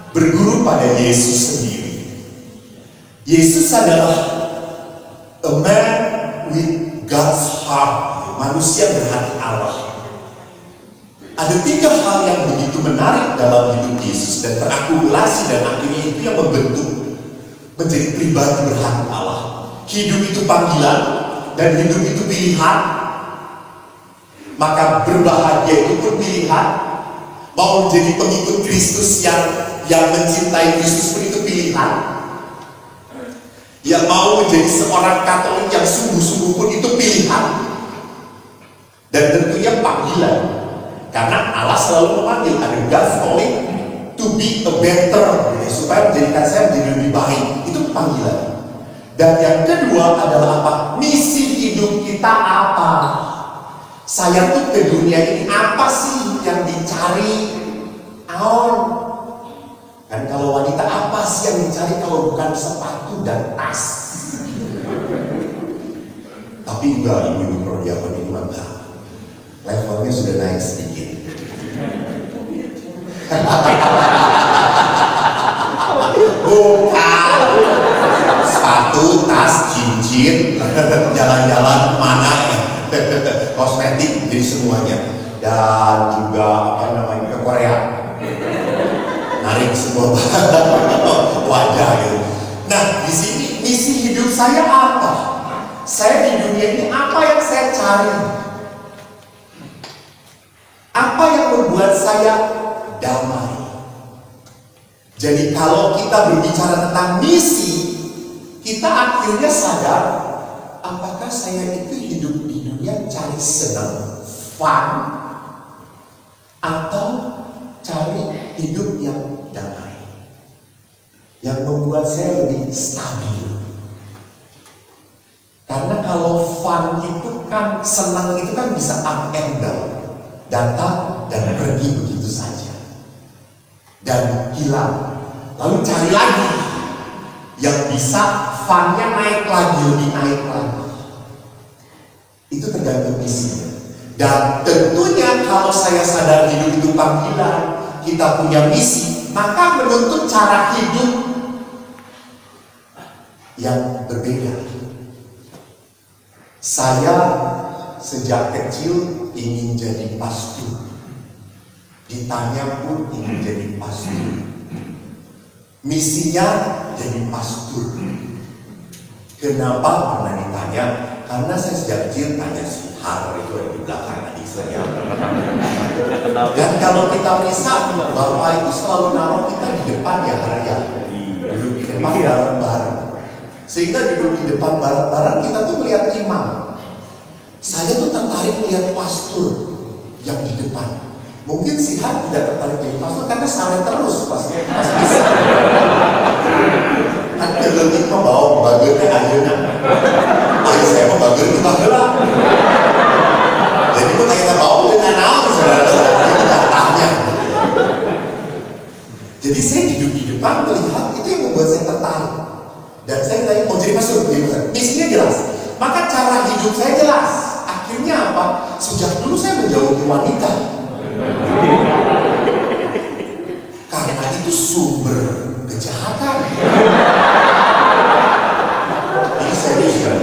A: berguru pada Yesus sendiri. Yesus adalah a man with God's heart, manusia berhati Allah. Ada 3 hal yang begitu menarik dalam hidup Yesus dan terakumulasi dan akhirnya itu yang membentuk menjadi pribadi berhati Allah. Hidup itu panggilan dan hidup itu pilihan. Maka berbahagia itu pun pilihan. Mau menjadi pengikut Kristus yang mencintai Kristus pun itu pilihan. Yang mau menjadi seorang Katolik yang sungguh-sungguh pun itu pilihan. Dan tentunya panggilan. Karena Allah selalu memanggil, ada God's calling to be a better, supaya menjadikan saya menjadi lebih baik. Itu panggilan. Dan yang kedua adalah apa? Misi hidup kita apa? Saya tuh ke dunia ini apa sih yang dicari? Kan kalau wanita apa sih yang dicari kalau bukan sepatu dan tas? Tapi enggak, ibu-ibu prodiakon ini enggak. Levelnya sudah naik sedikit. Bukan. Sepatu, tas, cincin, jalan-jalan kemana, kosmetik, jadi semuanya. Dan juga ke Korea. Narik semua wajah gitu. Nah, di sini misi hidup saya apa? Saya di dunia ini apa yang saya cari? Apa yang membuat saya damai? Jadi kalau kita berbicara tentang misi, kita akhirnya sadar, apakah saya itu hidup di dunia cari senang, fun, atau cari hidup yang damai, yang membuat saya lebih stabil. Karena kalau fun itu kan, senang itu kan bisa up and down, datang dan pergi begitu saja, dan hilang. Lalu cari lagi yang bisa funnya naik lagi, lebih naik lagi. Itu tergantung misinya. Dan tentunya kalau saya sadar hidup itu panggilan, kita punya misi, maka menuntut cara hidup yang berbeda. Saya sejak kecil ingin jadi pastor. Ditanya pun ingin jadi pastor. Misinya jadi pastor. Kenapa? Pernah ditanya. Karena saya sejak kecil tanya si Har itu ada di belakang adik saya. Dan kalau kita misal, Bapak itu selalu naruh kita di depan ya Har ya. Duduk di depan bareng-bareng. Sehingga duduk di depan bareng-bareng kita tuh melihat imam. Saya tuh tertarik melihat pastor yang di depan. Mungkin si Har tidak tertarik jadi pastor karena salah terus pas bisa. Kan kelebih membawa bagiannya ayeuna. Ayo saya mau bagian di bageula. Jadi kita bawa dengan naon saudara-saudara kita tanya. Jadi saya duduk di depan melihat itu yang membuat saya tertarik. Dan saya tanya mau jadi pastor, misinya jelas. Maka cara menjauhi wanita. Karena itu sumber kejahatan. Ini serius kan?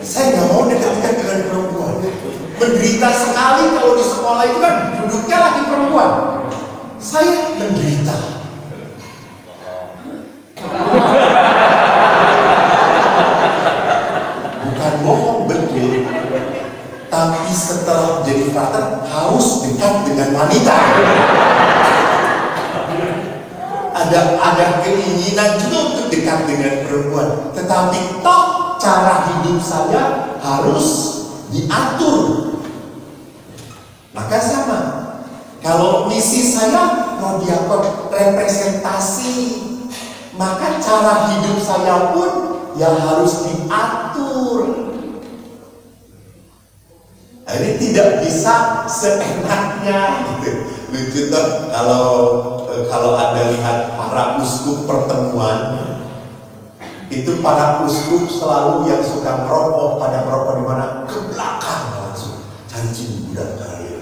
A: Saya nggak mau dekat-dekat dengan perempuan. Menderita sekali kalau di sekolah itu kan duduknya lagi perempuan. Saya menderita. Bukan bohong, betul. Tapi setelah jadi frater harus dekat dengan wanita. Ada keinginan juga untuk dekat dengan perempuan. Tetapi toh cara hidup saya harus diatur. Maka sama. Kalau misi saya radiator representasi, maka cara hidup saya pun yang harus diatur. Nah, ini tidak bisa seenaknya gitu. Lucu tuh kalau Anda lihat para uskup pertemuan, itu para uskup selalu yang suka merokok, pada merokok di mana? Ke belakang langsung cari cini budak kali.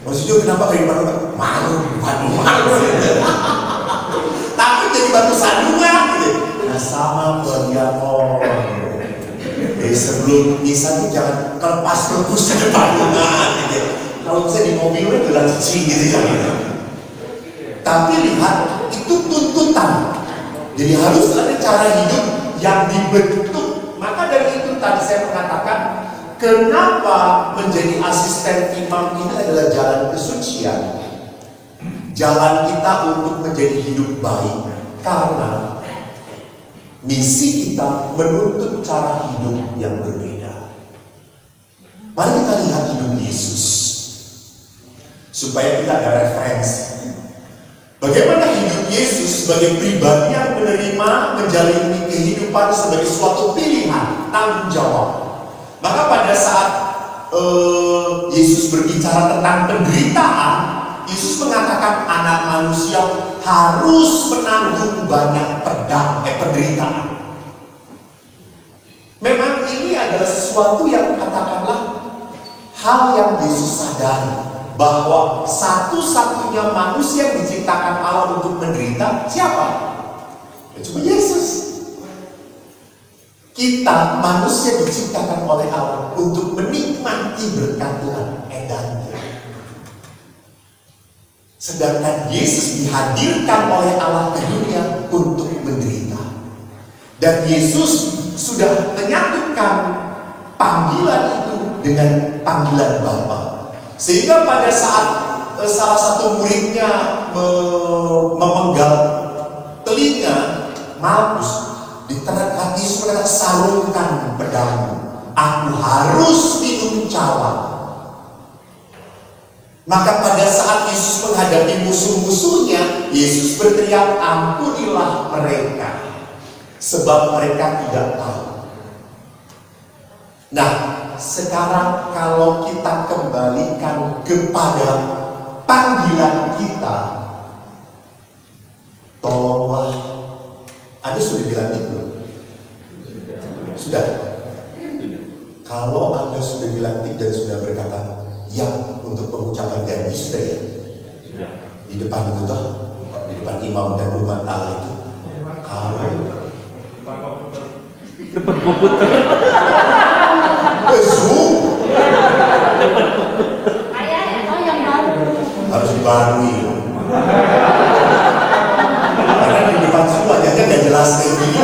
A: Maksudnya kenapa kayak gimana? Malu. Tapi jadi batu sandungan gitu. Nah sama Radiator. Jadi sebelum misa itu jangan kelepas rebus ke bandungan gitu. Kalau bisa di mobilnya gelar cicing gitu ya. Tapi lihat, itu tuntutan. Jadi harus ada cara hidup yang dibentuk. Maka dari itu tadi saya mengatakan, kenapa menjadi asisten imam ini adalah jalan kesucian. Jalan kita untuk menjadi hidup baik. Karena misi kita menuntut cara hidup yang berbeda. Mari kita lihat hidup Yesus, supaya kita ada referensi. Bagaimana hidup Yesus sebagai pribadi yang menerima menjalani kehidupan sebagai suatu pilihan, tanggung jawab. Maka pada saat Yesus berbicara tentang penderitaan, Yesus mengatakan anak manusia harus menanggung banyak penderitaan. Memang ini adalah sesuatu yang katakanlah hal yang Yesus sadari, bahwa satu-satunya manusia yang diciptakan Allah untuk menderita siapa? Ya, cuma Yesus. Kita manusia diciptakan oleh Allah untuk menikmati berkat Tuhan, edarnya. Sedangkan Yesus dihadirkan oleh Allah ke dunia untuk menderita. Dan Yesus sudah menyatukan panggilan itu dengan panggilan Bapa. Sehingga pada saat salah satu muridnya memenggal telinga Malkus, diterak hati saudara, sarungkan pedangmu, aku harus minum cawan. Maka pada saat Yesus menghadapi musuh-musuhnya, Yesus berteriak, ampunilah mereka, sebab mereka tidak tahu. Nah, sekarang kalau kita kembalikan kepada panggilan kita, tolonglah. Anda sudah bilang itu? Sudah? Kalau Anda sudah bilang tidak, sudah berkata ya untuk pengucapan janji, sudah ya? Di depan itu toh, di depan imam dan umat Allah itu. Kalau
C: depan komputer.
A: Zoom harus dibarui. Karena di depan semua aja nggak jelas kayak gini.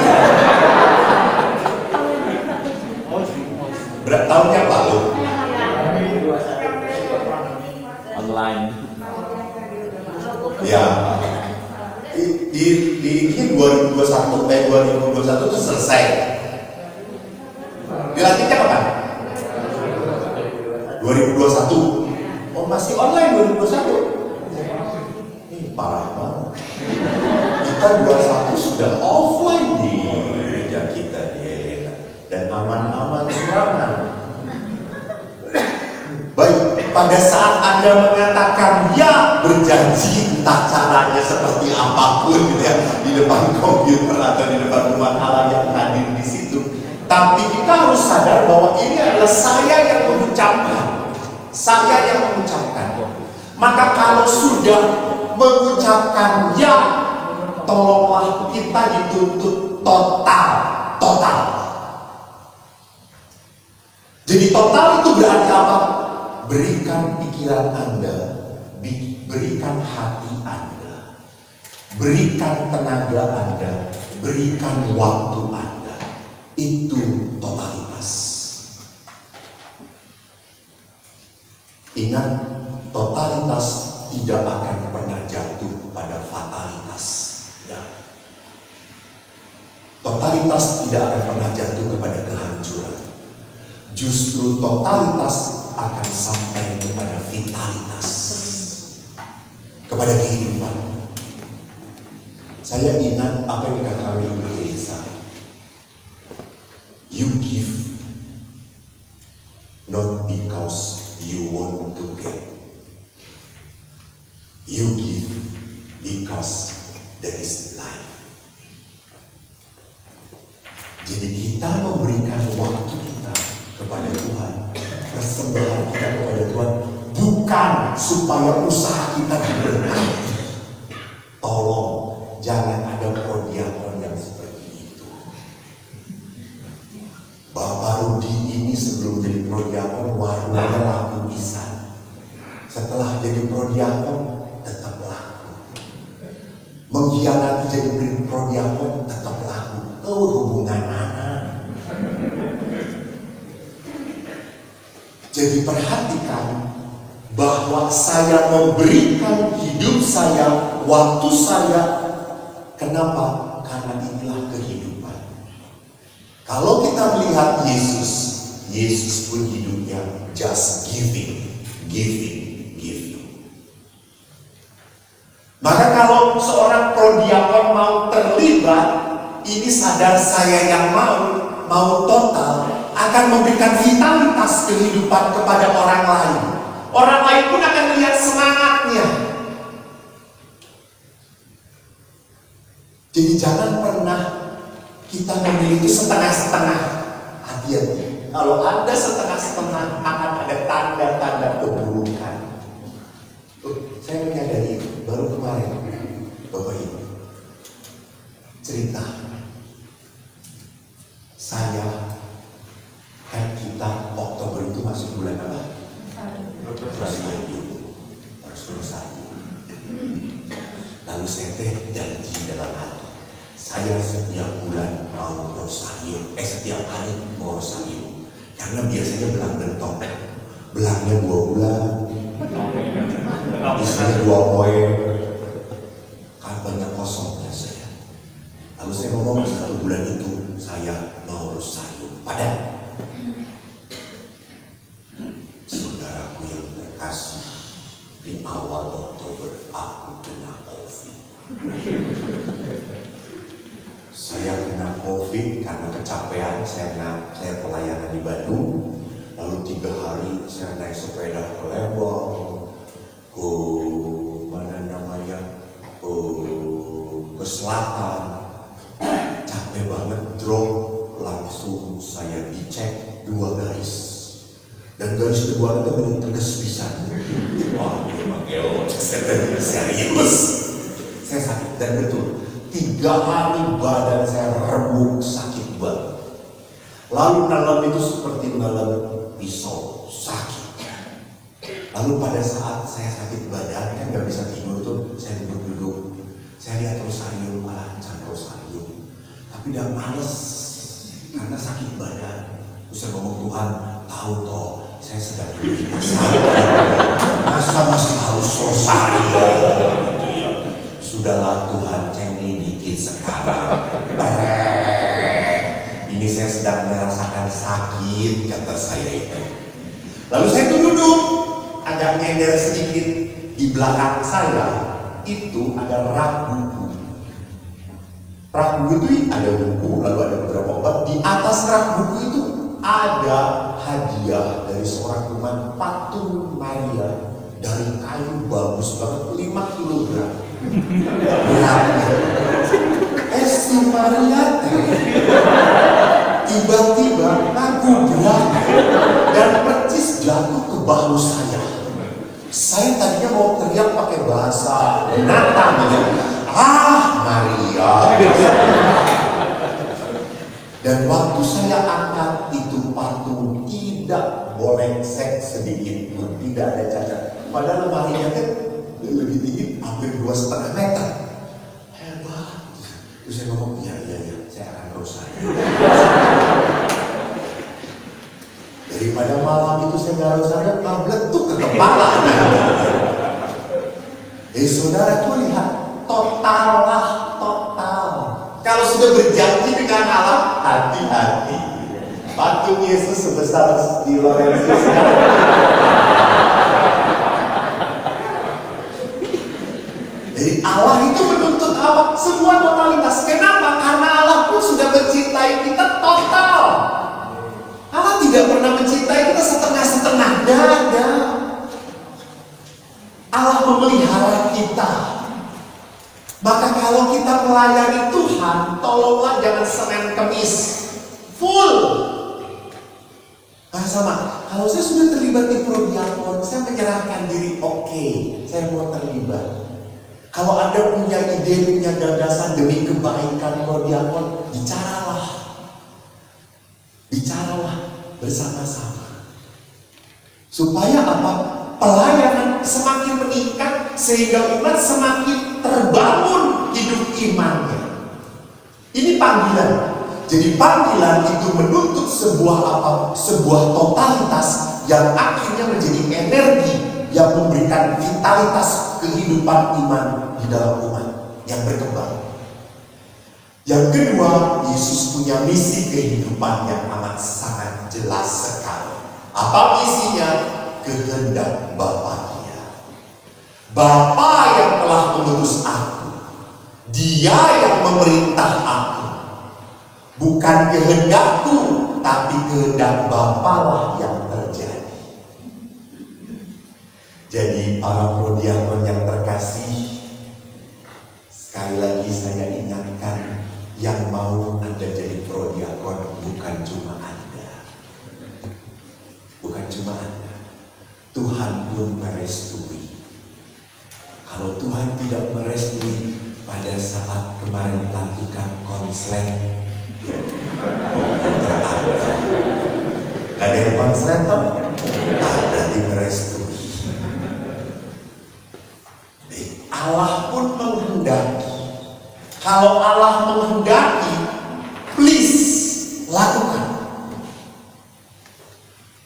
A: Berapa tahun yang lalu?
C: Online.
A: Ya. Di 2021 itu selesai. Dilanjutnya kapan? 2021. Oh, masih online 2021. Ini parah banget. Kita 21 sudah offline di gereja kita di dan aman-aman serangan. Baik, pada saat Anda mengatakan ya, berjanji entah caranya seperti apapun gitu ya, di depan komputer atau di depan rumah Allah yang hadir di situ. Tapi kita harus sadar bahwa ini adalah saya yang mengucapkan. Saya yang mengucapkan. Maka kalau sudah mengucapkan ya, tolonglah kita dituntut total. Jadi total itu berarti apa? Berikan pikiran Anda, berikan hati Anda, berikan tenaga Anda, berikan waktu Anda. Itu totalitas. Ingat, totalitas tidak akan pernah jatuh pada fatalitas. Ya. Totalitas tidak akan pernah jatuh kepada kehancuran. Justru totalitas akan sampai kepada vitalitas, kepada kehidupan. Saya ingat apa yang dikatakan oleh Ibu Elisa. You give not because you want to get. You give because there is life. Jadi kita memberikan waktu kita kepada Tuhan, persembahan kita kepada Tuhan, bukan supaya usaha kita diberkati. Tolong jangan ada prodiakon yang seperti itu. Bapak Rudi ini sebelum jadi prodiakon warnanya laku pisan. Setelah jadi prodiakon tetap laku. Mengkhianati jadi prodiakon tetap laku. Hubungan mana? Jadi perhatikan bahwa saya memberikan hidup saya, waktu saya. Kenapa? Karena inilah kehidupan. Kalau kita melihat Yesus, Yesus pun hidupnya just giving. Maka kalau seorang prodiakon mau terlibat, ini sadar saya yang mau total, akan memberikan vitalitas kehidupan kepada orang lain. Orang lain pun akan melihat semangatnya. Jadi jangan pernah kita memiliki setengah-setengah. Hati-hati. Kalau Anda setengah-setengah, akan ada tanda-tanda keburukan. Saya menyadari baru kemarin, Bapak Ibu, cerita. Saya kan kita Oktober itu masuk bulan apa? Satu. Lalu saya janji dalam hati, saya setiap bulan mau rosario, setiap hari mau rosario. Karena biasanya belang bentok, belangnya 2 bulan, isinya 2 poin, kan banyak kosongnya saya. Lalu saya ngomong 1 bulan itu saya mau rosario. Padahal saudaraku yang terkasih, di awal Oktober aku kena COVID. Saya kena COVID karena kecapean. Saya pelayanan di Bandung. Lalu 3 hari saya naik sepeda ke Lembang, ke selatan. Capek banget, drop. Langsung saya dicek 2 garis. Dan garis kedua itu benar tegas pisan. Wah, memang serius. Saya sakit dan betul. 3 hari badan saya remuk, sakit banget. Lalu malam itu seperti malam pisau, sakit. Lalu pada saat saya sakit badan, kan nggak bisa tidur tuh, saya duduk. Saya lihat rosario, cantik rosario. Tapi udah males karena sakit badan. Terus saya ngomong, Tuhan, tahu toh saya sedang hidup masa masih harus rosario gitu ya. Sudahlah Tuhan, cengli dikit sekarang. Ini saya sedang merasakan sakit, kata saya itu. Lalu saya tuh duduk, agak nyender sedikit. Di belakang saya itu ada rak buku. Rak buku itu ada buku, lalu ada beberapa obat. Di atas rak buku itu ada hadiah dari seorang teman, patung Maria dari kayu bagus banget, 5 kilogram beratnya. Si Maria tiba-tiba aku berani dan percis jatuh ke bahu saya. Saya tadinya mau teriak pakai bahasa Natan, Maria. Dan waktu saya angkat itu patung tidak bolengsek sedikit pun, tidak ada cacat. Padahal lemarinya kan lebih tinggi, hampir 2,5 meter. Hebat. Terus saya ngomong, iya, saya akan berusaha. Daripada malam itu saya nggak usah meletup ke kepala. Saudara tuh lihat, total. Kalau sudah berjanji dengan Allah, hati-hati. Patung Yesus sebesar di Lorenzo. Jadi Allah itu menuntut apa? Semua totalitas. Kenapa? Karena Allah pun sudah mencintai kita total. Allah tidak pernah mencintai kita setengah-setengah. Dada. Allah memelihara kita. Maka kalau kita melayani Tuhan, tolonglah jangan Senin Kemis full. Sama. Kalau saya sudah terlibat di prodiakon, saya menyerahkan diri. Oke, saya mau terlibat. Kalau Anda punya ide, punya gagasan demi kebaikan prodiakon, bicaralah bersama-sama. Supaya apa? Pelayanan semakin meningkat sehingga umat semakin terbangun hidup imannya. Ini panggilan. Jadi panggilan itu menuntut sebuah totalitas yang akhirnya menjadi energi yang memberikan vitalitas kehidupan iman di dalam umat yang berkembang. Yang kedua, Yesus punya misi kehidupan yang amat sangat jelas sekali. Apa misinya? Kehendak Bapa-Nya. Bapa yang telah mengutus aku, Dia yang memerintah aku. Bukan kehendakku, tapi kehendak Bapalah yang terjadi. Jadi para prodiakon yang terkasih, sekali lagi saya ingatkan, yang mau Anda jadi prodiakon bukan cuma Anda. Bukan cuma Anda. Tuhan pun merestui. Kalau Tuhan tidak merestui, pada saat kemarin pelantikan konslet, ada yang konslet toh? Ada di merestui. Allah pun menghendaki. Kalau Allah menghendaki, please lakukan.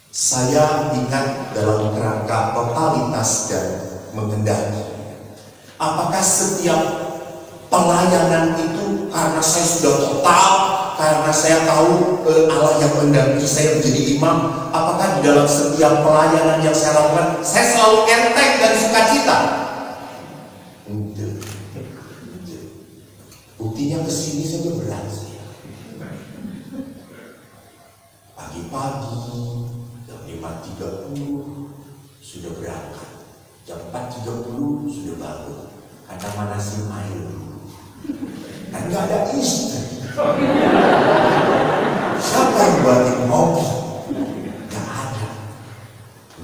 A: Saya ingat dalam kerangka totalitas dan menghendaki. Apakah setiap pelayanan itu karena saya sudah total, karena saya tahu Allah yang menghendaki saya menjadi imam? Apakah di dalam setiap pelayanan yang saya lakukan, saya selalu enteng dan sukacita? Enggak. Buktinya kesini saja berat saya. Pagi-pagi jam 5.30 sudah berangkat, jam 4.30 sudah bangun. Kata manasin air dulu. Kan gak ada istri. Siapa yang buatin kopi? Gak ada.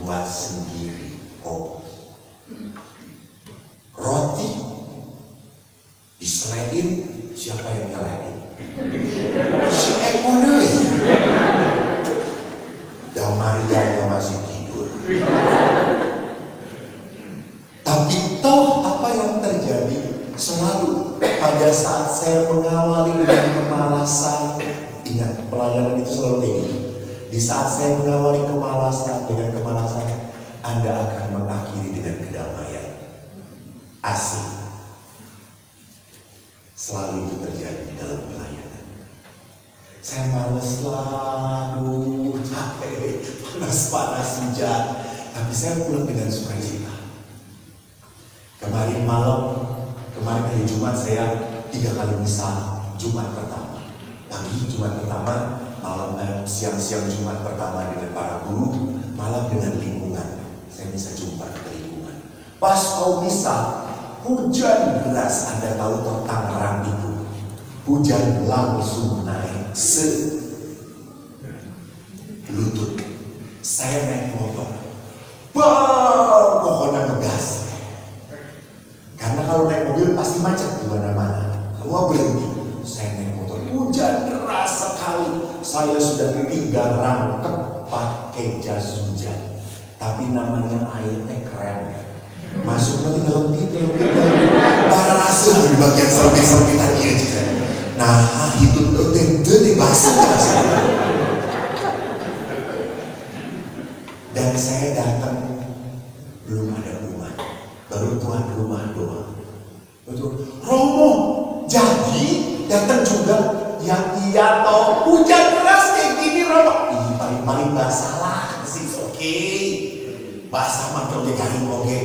A: Buat sendiri kopi. Roti diselain, siapa yang nyelain? Si ekonomi. Dan Maria yang masih tidur. Tapi toh apa yang terjadi? Selalu pada saat saya mengawali dengan kemalasan, ingat pelayanan itu selalu tinggi. Di saat saya mengawali dengan kemalasan, Anda akan mengakhiri dengan kedamaian. Asik. Selalu itu terjadi dalam pelayanan. Saya malas lah, capek, panas-panas hujan, tapi saya pulang dengan sukacita. Kemarin hari Jumat saya 3 kali misa. Jumat pertama, pagi Jumat pertama, malam siang-siang Jumat pertama dengan para guru, malam dengan lingkungan. Saya bisa jumpa ke lingkungan. Pas mau misa, hujan deras. Anda tahu tentang terang itu. Hujan langsung naik. Saya naik motor, pokoknya ngegas. Karena kalau naik mobil pasti macet di mana-mana. Semua berhenti. Saya naik motor, hujan deras sekali. Saya sudah tinggal rangkep pakai jas hujan. Tapi namanya airnya keren. Masuknya tinggal gitu. Parasel di bagian sempit-sempitan ini. Nah, itu di basah. Dan saya datang, belum ada rumah, baru tuan rumah doang. Betul, Romo, jadi datang juga, ya iya toh, hujan deras kayak gini Romo. Ih, paling-paling basah lah, sih oke. Basah mah oke kali oke.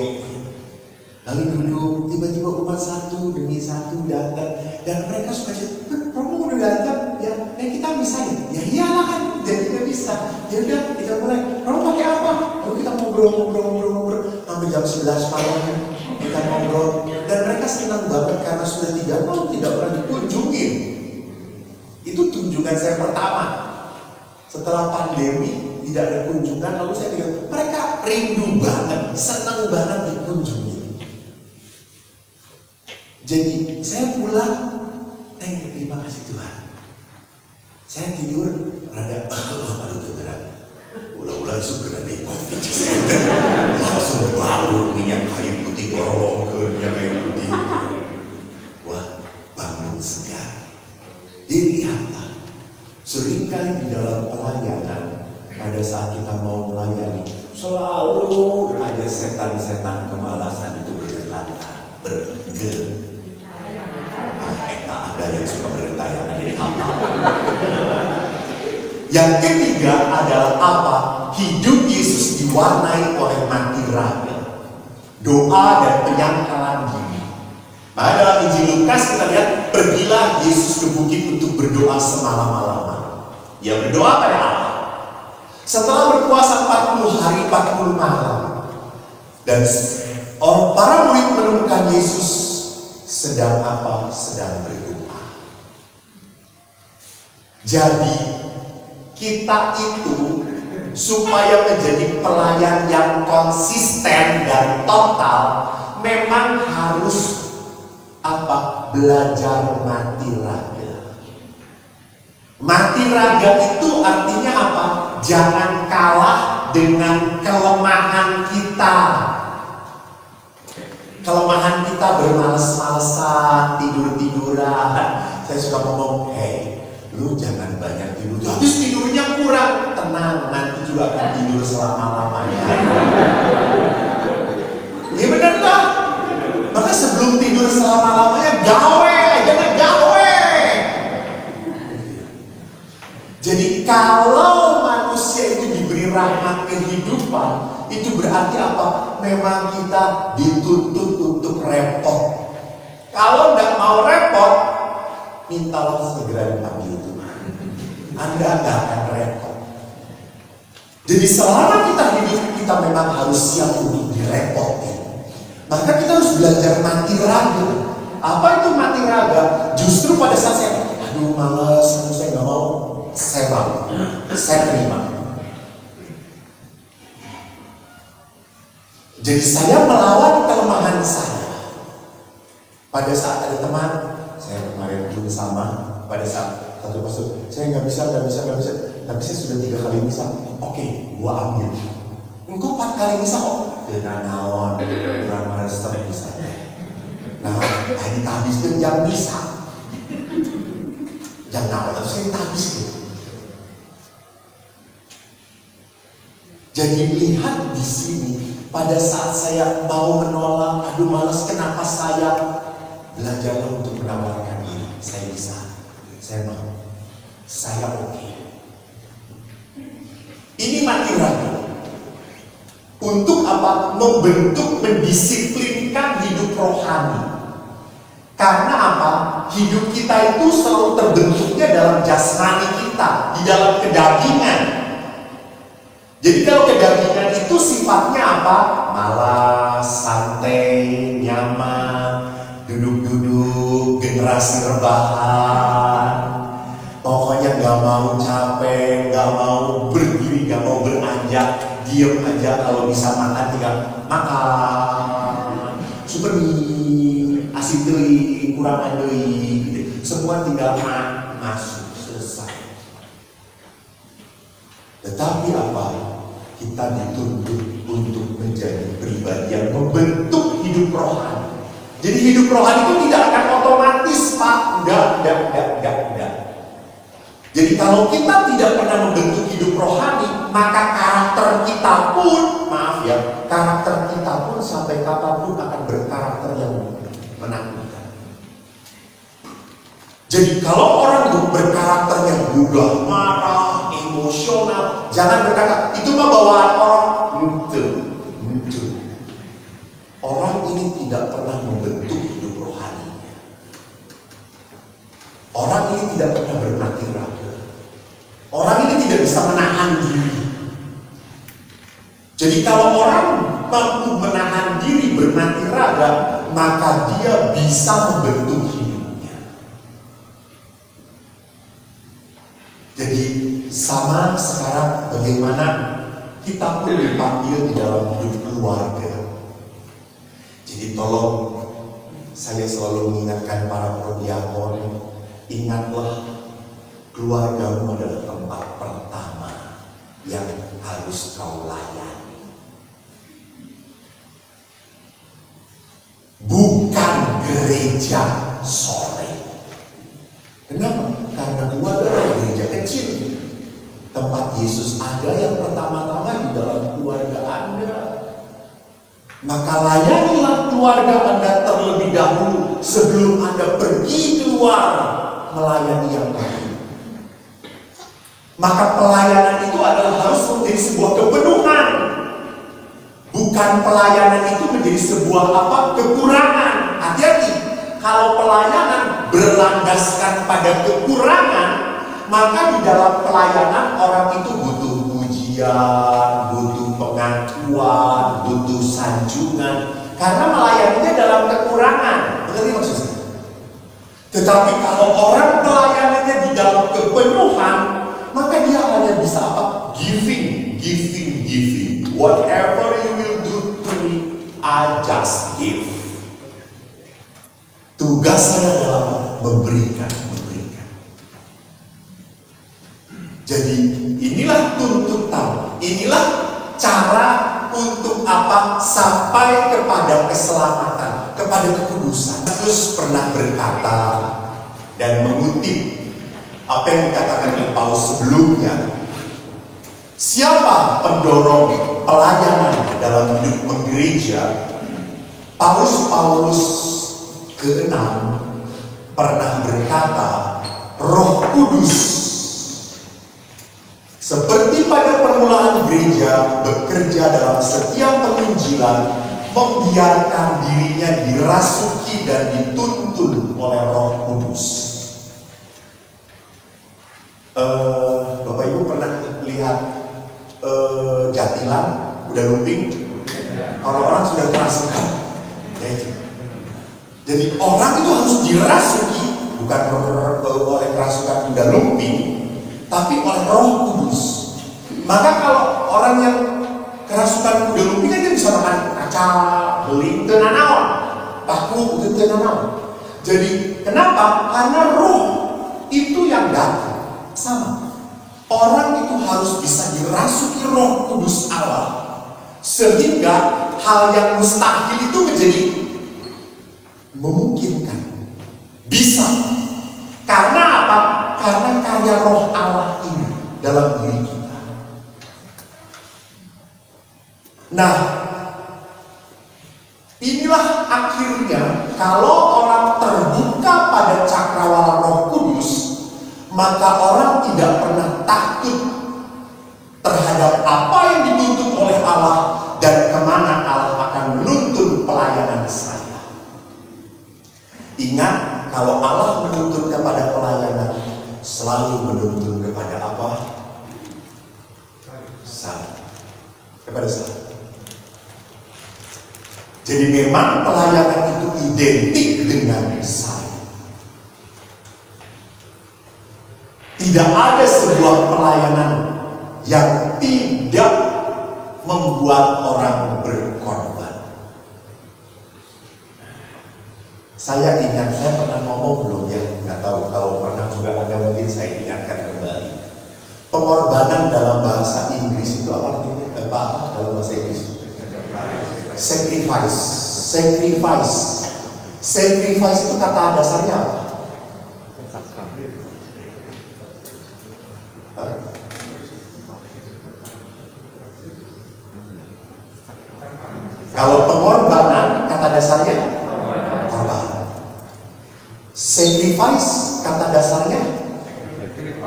A: Lalu duduk, tiba-tiba umat satu demi satu datang, dan mereka suka cerita, Romo udah datang, ya kita bisa ya iyalah kan, jadi kita bisa. Ya udah, kita mulai. Romo pakai apa? Lalu kita ngobrol, sampai jam 11 malam kita ngobrol, dan mereka senang banget karena sudah 3 tahun tidak pernah dikunjungin. Itu kunjungan saya pertama. Setelah pandemi tidak ada kunjungan, lalu saya bilang, mereka rindu banget, senang banget dikunjungi. Jadi saya pulang, terima kasih Tuhan. Saya tidur, rada aduh beneran. Ulang-ulang segera nih COVID. Langsung bangun minyak kayu putih borong ke minyak kayu putih. Wah, bangun segar. Dilihatlah, seringkali di dalam pelayanan, pada saat kita mau melayani, selalu ada setan-setan kemalasan itu bergerak. Ada yang suka berentayangan jadi apa? Yang ketiga adalah apa? Hidup Yesus diwarnai oleh mati raga, doa dan penyangkalan diri. Maka dalam Injil Lukas kita lihat, pergilah Yesus ke bukit untuk berdoa semalam-malaman. Dia berdoa pada Allah. Setelah berpuasa 40 hari 40 malam, dan para murid menemukan Yesus sedang apa? Sedang berdoa. Jadi kita itu supaya menjadi pelayan yang konsisten dan total, memang harus apa? Belajar mati raga. Mati raga itu artinya apa? Jangan kalah dengan kelemahan kita. Kelemahan kita bermalas-malasan, tidur-tiduran. Saya suka ngomong, hey, lu jangan banyak tidur, habis tidurnya kurang. Tenang, nanti juga akan tidur selama-lamanya. Ya bener lah. Maka sebelum tidur selama-lamanya, gawe, jangan gawe. Jadi kalau manusia itu diberi rahmat kehidupan, itu berarti apa? Memang kita dituntut untuk repot. Kalau nggak mau repot, mintalah segera dipanggil Tuhan. Anda nggak akan repot. Jadi selama kita hidup, kita memang harus siap untuk direpotin. Maka kita harus belajar mati raga. Apa itu mati raga? Justru pada saat saya, aduh malas, saya nggak mau, saya mau, saya terima. Jadi saya melawan kelemahan saya. Pada saat ada teman, saya kemarin pun sama, pada saat satu pastor, saya nggak bisa, tapi saya sudah 3 kali misa. Oke, gua ambil. Engkau 4 kali misa kok. Dengan naon, kurang resep misa. Nah, hari habis itu jam misa. Jam naon, terus saya habis tuh. Jadi lihat di sini, pada saat saya mau menolak, aduh malas, kenapa saya? Belajarlah untuk menawarkan diri. Saya bisa, saya mau, saya oke. Ini mati raga. Untuk apa? Membentuk, mendisiplinkan hidup rohani. Karena apa? Hidup kita itu selalu terbentuknya dalam jasmani kita, di dalam kedagingan. Jadi kalau kedagingan itu sifatnya apa? Malas, santai, nyaman, duduk-duduk, generasi rebahan. Pokoknya gak mau capek, gak mau berdiri, gak mau beranjak. aja, diem aja, kalau bisa makan tinggal makan. Super mie, asin deui, kurang deui, gitu. Semua tinggal masuk, selesai. Tetapi apa? Kita dituntut untuk menjadi pribadi yang membentuk hidup rohani. Jadi hidup rohani itu tidak akan otomatis, Pak. Enggak. Jadi kalau kita tidak pernah membentuk hidup rohani, maka karakter kita pun, maaf ya, karakter kita pun sampai kapanpun akan berkarakter yang menakutkan. Jadi kalau orang berkarakter yang mudah marah, emosional, jangan berkata itu mah bawaan orang. Itu. Orang ini tidak pernah membentuk hidup rohani. Orang ini tidak pernah bermati raga. Orang ini tidak bisa menahan diri. Jadi kalau orang mampu menahan diri, bermati raga, maka dia bisa membentuk hidupnya. Jadi sama sekarang bagaimana kita pun dipanggil di dalam hidup keluarga. Jadi tolong saya selalu mengingatkan para prodiakon, ingatlah keluargamu adalah tempat pertama yang harus kau layani. Bukan gereja sore. Kenapa? Karena keluarga adalah gereja kecil. Tempat Yesus ada yang pertama-tama di dalam keluarga Anda. Maka layanilah keluarga Anda terlebih dahulu sebelum Anda pergi keluar melayani yang lain. Maka pelayanan itu adalah harus menjadi sebuah kepenuhan. Bukan pelayanan itu menjadi sebuah kekurangan. Hati-hati. Kalau pelayanan berlandaskan pada kekurangan, maka di dalam pelayanan orang itu butuh pujian, butuh pengakuan, butuh sanjungan. Karena melayaninya dalam kekurangan. Mengerti maksud saya? Tetapi kalau orang pelayanannya di dalam kepenuhan, maka dia hanya bisa Giving. Whatever you will do to me, I just give. Tugas saya adalah memberikan. Jadi inilah tuntutan, inilah cara untuk sampai kepada keselamatan, kepada kekudusan. Yesus pernah berkata dan mengutip apa yang dikatakan oleh Paulus sebelumnya. Siapa pendorong pelayanan dalam hidup gereja? Paulus ke-6 pernah berkata, Roh Kudus seperti pada permulaan gereja bekerja dalam setiap penginjilan, membiarkan dirinya dirasuki dan dituntun oleh Roh Kudus. Bapak Ibu pernah lihat jatilan udah lumping, orang-orang sudah kerasukan. Jadi orang itu harus dirasuki, bukan oleh kerasukan udah lumping, tapi oleh Roh Kudus. Maka kalau orang yang kerasukan kuda lumping aja bisa makan kacang, beling, tenanawan, paku, tenanawan. Jadi kenapa? Karena Roh itu yang datang. Sama. Orang itu harus bisa dirasuki Roh Kudus Allah, sehingga hal yang mustahil itu menjadi memungkinkan. Bisa. Karena apa? Karena karya Roh Allah ini dalam diri kita. Nah, inilah akhirnya kalau orang terbuka pada cakrawala Roh Kudus, maka orang tidak pernah takut terhadap apa yang dituntut oleh Allah dan kemana Allah akan menuntun pelayanan saya. Ingat, kalau Allah menuntun kepada pelayanan, selalu menuntun kepada apa? Saya. Kepada saya. Jadi memang pelayanan itu identik dengan saya. Tidak ada sebuah pelayanan yang tidak membuat orang berkorban. Saya ingat, saya pernah ngomong belum ya, nggak tahu, kalau pernah juga ada mungkin saya ingatkan kembali. Pengorbanan dalam bahasa Inggris itu apa artinya? Apa dalam bahasa Inggris? Sacrifice. Sacrifice. Sacrifice itu kata dasarnya apa? Kalau pengorbanan kata dasarnya korban. Sacrifice kata dasarnya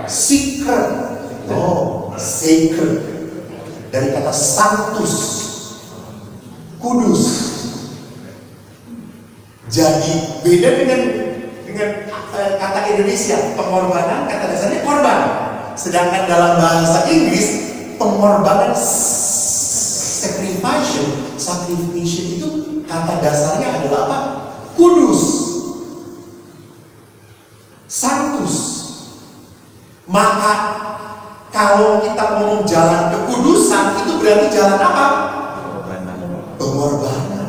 A: secret. Oh, sacred. Dari kata sanctus, kudus. Jadi beda dengan kata Indonesia, pengorbanan kata dasarnya korban. Sedangkan dalam bahasa Inggris pengorbanan sacrifice itu kata dasarnya adalah apa? Kudus, sanctus. Maka kalau kita ngomong jalan kekudusan, itu berarti jalan apa? Pengorbanan.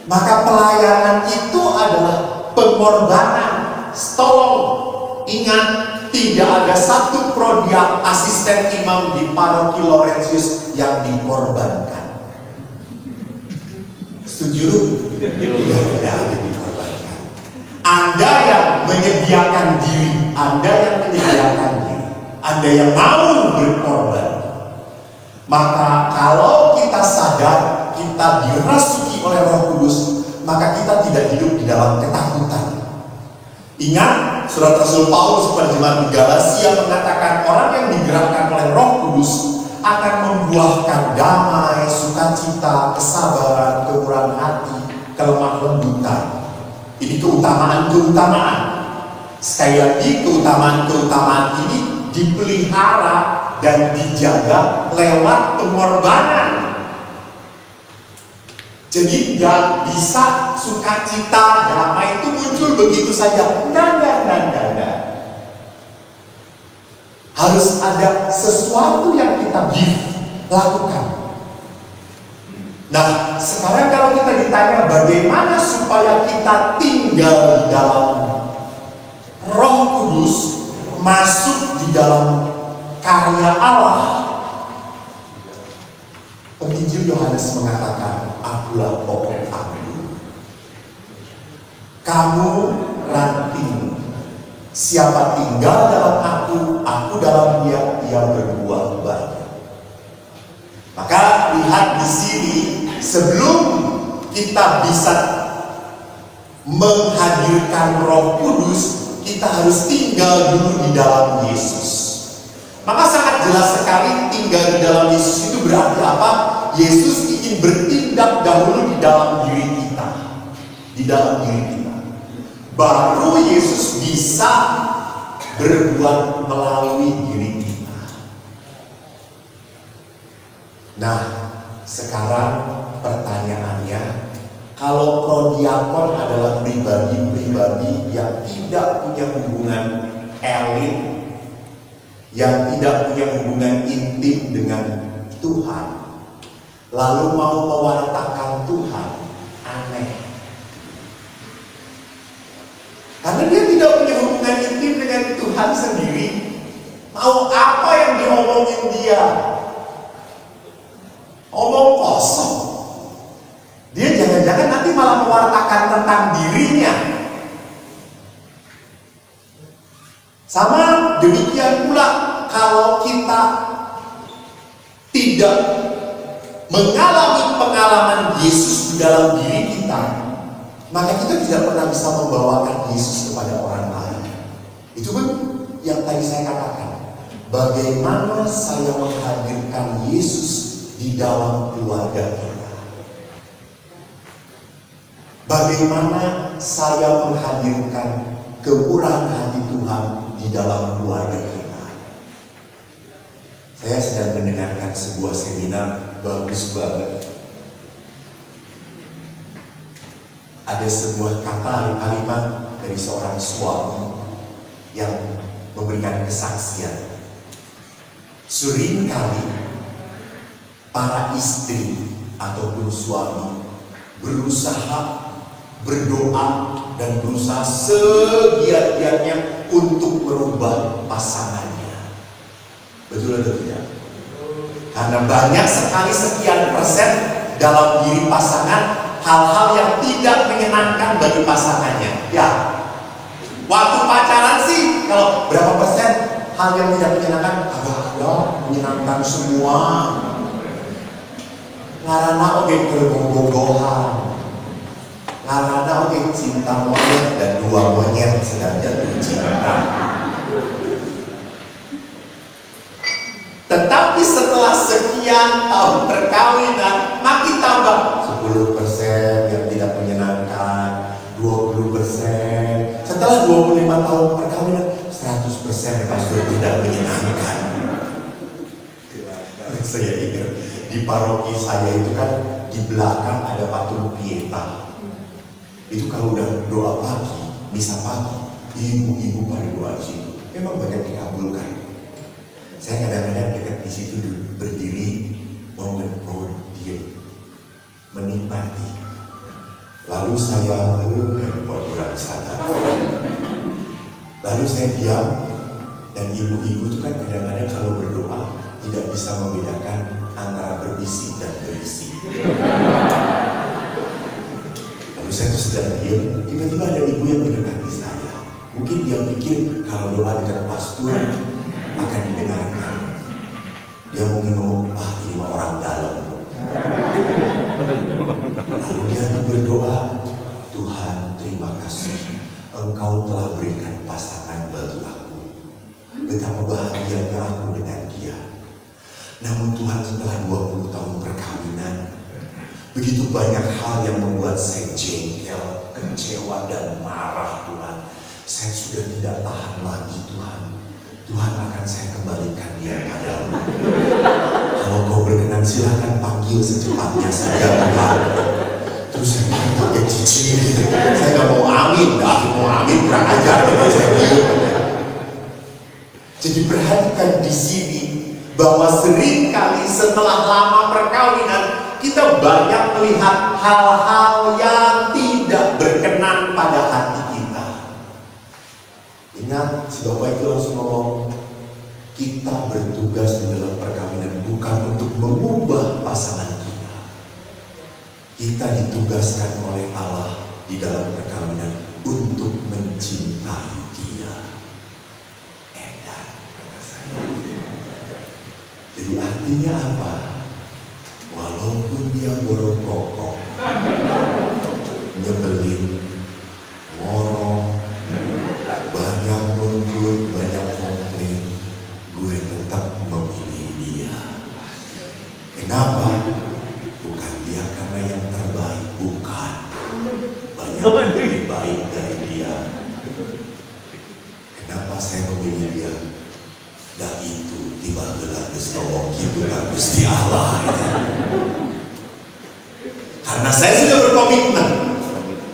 A: Maka pelayanan itu adalah pengorbanan. Tolong ingat, tidak ada satu prodiak asisten imam di paroki Laurentius yang dikorbankan. Setuju? Tidak ada dikorbankan. Anda yang menyediakan diri, Anda yang mau berkorban. Maka kalau kita sadar kita dirasuki oleh Roh Kudus, maka kita tidak hidup di dalam ketakutan. Ingat, surat Rasul Paulus kepada jemaat di Galatia mengatakan orang yang digerakkan oleh Roh Kudus akan membuahkan damai, sukacita, kesabaran, kemurahan hati, kelemah lembutan. Ini keutamaan. Sekali lagi, keutamaan ini dipelihara dan dijaga lewat pengorbanan. Jadi nggak bisa sukacita, damai itu muncul begitu saja. Enggak. Harus ada sesuatu yang kita lakukan. Nah, sekarang kalau kita ditanya bagaimana supaya kita tinggal di dalam Roh Kudus, masuk di dalam karya Allah. Penginjil Yohanes mengatakan, akulah pokok anggur, kamu ranting. Siapa tinggal dalam aku dalam dia berbuah banyak. Maka lihat di sini, sebelum kita bisa menghadirkan Roh Kudus, kita harus tinggal dulu di dalam Yesus. Maka sangat jelas sekali tinggal di dalam Yesus itu berarti apa? Yesus ingin bertindak dahulu di dalam diri kita. Di dalam diri kita. Baru Yesus bisa berbuat melalui diri kita. Nah, sekarang pertanyaannya, kalau prodiakon adalah pribadi-pribadi yang tidak punya hubungan elit, yang tidak punya hubungan intim dengan Tuhan, lalu mau mewartakan Tuhan, aneh. Karena dia tidak punya hubungan intim dengan Tuhan sendiri. Mau apa yang diomongin dia? Omong kosong. Dia jangan-jangan nanti malah mewartakan tentang dirinya. Sama demikian pula kalau kita tidak mengalami pengalaman Yesus di dalam diri kita, maka kita tidak pernah bisa membawakan Yesus kepada orang lain. Itu pun yang tadi saya katakan. Bagaimana saya menghadirkan Yesus di dalam keluarga kita? Bagaimana saya menghadirkan kemurahan hati Tuhan di dalam keluarga kita? Saya sedang mendengarkan sebuah seminar bagus banget. Ada sebuah kalimat dari seorang suami yang memberikan kesaksian. Seringkali para istri ataupun suami berusaha, berdoa, dan berusaha segiat-giatnya untuk merubah pasangannya. Betul atau tidak? Karena banyak sekali sekian persen dalam diri pasangan hal-hal yang tidak menyenangkan bagi pasangannya. Ya, waktu pacaran sih kalau berapa persen hal yang tidak menyenangkan? Ada, menyenangkan semua. Karena oke berbohong-bohongan, karena oke cinta monyet dan dua monyet sedang jatuh cinta. Tetapi setelah sekian tahun perkawinan, makin tambah 10% yang tidak menyenangkan, 20%. Setelah 25 tahun perkawinan, 100% pasti tidak menyenangkan. Saya ingat di paroki saya itu kan di belakang ada patung Pieta. Itu kalau udah doa pagi, misa pagi, ibu-ibu pada doa di situ. Memang banyak dikabulkan. Saya kadang-kadang dekat di situ berdiri, momen diam, menikmati. Lalu saya kurang sadar. Lalu saya diam, dan ibu-ibu itu kan kadang-kadang kalau berdoa tidak bisa membedakan antara berbisik dan berisi. Lalu saya tuh sedang diam, tiba-tiba ada ibu yang mendekati saya. Mungkin dia pikir kalau doa dekat pastor akan didengarkan. Dia mungkin ngomong, ini orang dalam. Lalu dia berdoa, Tuhan terima kasih, Engkau telah berikan pasangan bagi aku. Betapa bahagianya aku dengan dia. Namun Tuhan, setelah 20 tahun perkawinan, begitu banyak hal yang membuat saya jengkel, kecewa, dan marah. Tuhan, saya sudah tidak tahan lagi. Tuhan akan saya kembalikan dia padamu. Kalau kau berkenan silakan panggil secepatnya saja Tuhan. Terus saya pakai cici gitu. Saya nggak mau amin, mau amin kurang ajar. Jadi perhatikan di sini bahwa seringkali setelah lama perkawinan kita banyak melihat hal-hal yang tidak berkenan pada hati kita. Ingat, si Bapak itu langsung ngomong, kita bertugas di dalam perkawinan bukan untuk mengubah pasangan kita. Kita ditugaskan oleh Allah di dalam perkawinan untuk mencintai dia. Edan, kata saya. Jadi artinya apa? Walaupun dia borokokok, nyebelin, ngorong, banyak muncul, banyak komplain, gue tetap memilih dia. Kenapa? Bukan dia karena yang terbaik, bukan. Banyak yang lebih baik dari dia. Kenapa saya memilih dia? Dan itu tiba-tiba ngomong gitu kan Gusti Allah. Karena saya sudah berkomitmen,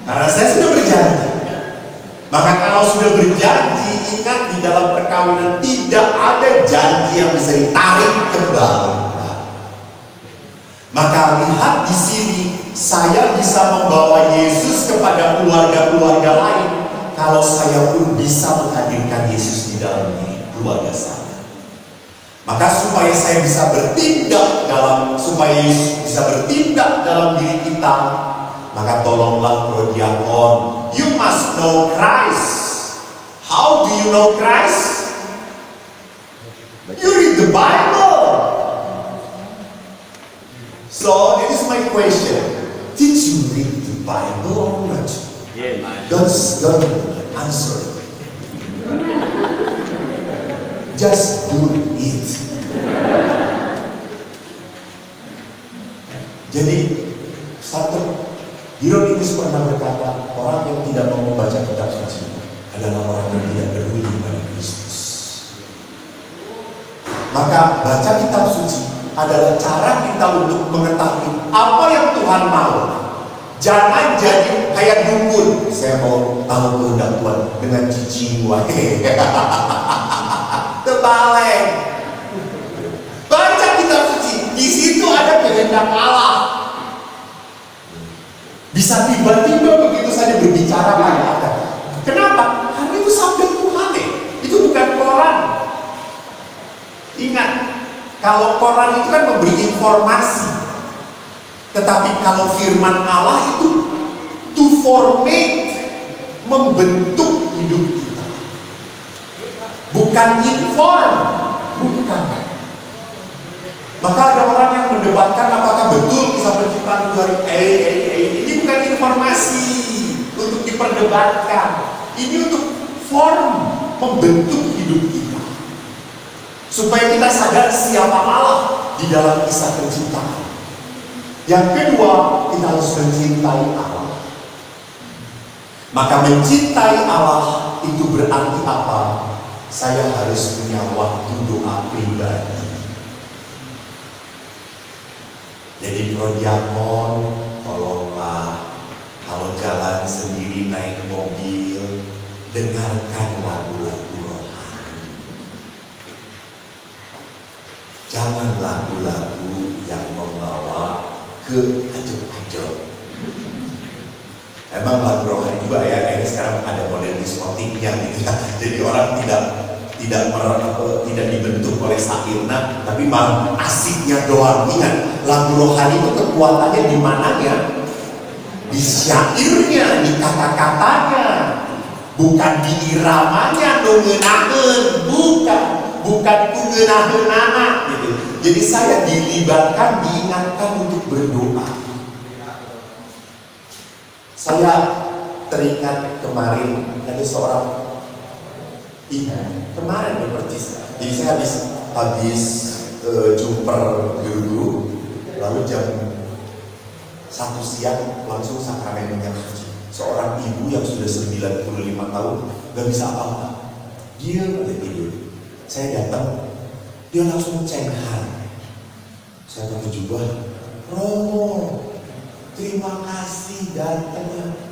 A: karena saya sudah berjanji. Maka kalau sudah berjanji, ingat di dalam perkawinan tidak ada janji yang bisa ditarik kembali. Maka lihat di sini, saya bisa membawa Yesus kepada keluarga-keluarga lain kalau saya pun bisa menghadirkan Yesus di dalam keluarga saya. Maka supaya saya bisa bertindak supaya Yesus bisa bertindak dalam diri kita, maka tolonglah prodiakon, you must know Christ. How do you know Christ? You read the Bible. So it is my question. Did you read the Bible or not? Don't answer. Just do it. Jadi satu, Hieronymus pernah berkata, orang yang tidak mau membaca kitab suci adalah orang yang tidak peduli pada Kristus. Maka baca kitab suci adalah cara kita untuk mengetahui apa yang Tuhan mau. Jangan jadi kayak dukun. Saya mau tahu kehendak Tuhan dengan jiwa. Terbalik. Baca kitab suci. Di situ ada kehendak Allah. Bisa tiba-tiba begitu saja berbicara pada Anda. Kenapa? Karena itu sabda Tuhan. Itu bukan koran. Ingat, kalau koran itu kan memberi informasi. Tetapi kalau firman Allah itu to formate, membentuk hidup kita. Bukan inform, bukan. Maka ada orang yang mendebatkan apakah betul kisah penciptaan itu hari ini bukan informasi untuk diperdebatkan. Ini untuk form, membentuk hidup kita. Supaya kita sadar siapa Allah di dalam kisah penciptaan. Yang kedua, kita harus mencintai Allah. Maka mencintai Allah itu berarti apa? Saya harus punya waktu doa pribadi. Jadi prodiakon, tolonglah kalau jalan sendiri naik mobil, dengarkan lagu-lagu rohani. Jangan lagu-lagu yang membawa ke acuh-acuh. Emang lagu rohani juga ya, ini sekarang ada model diskotiknya gitu ya. Jadi orang tidak dibentuk oleh sairna, tapi malah asiknya doang. Ingat, lagu rohani itu kekuatannya di mananya? Di syairnya, di kata-katanya, bukan di iramanya, nungenahen, bukan kungenahenana gitu. Jadi saya dilibatkan, diingatkan untuk berdoa. Saya teringat kemarin ada seorang ibu kemarin berpercis. Jadi saya habis jumper guru, lalu jam 1 siang langsung sakramen minyak suci. Seorang ibu yang sudah 95 tahun gak bisa apa-apa, dia udah tidur. Saya datang, dia langsung cenghar. Saya pakai jubah, Romo, terima kasih datangnya.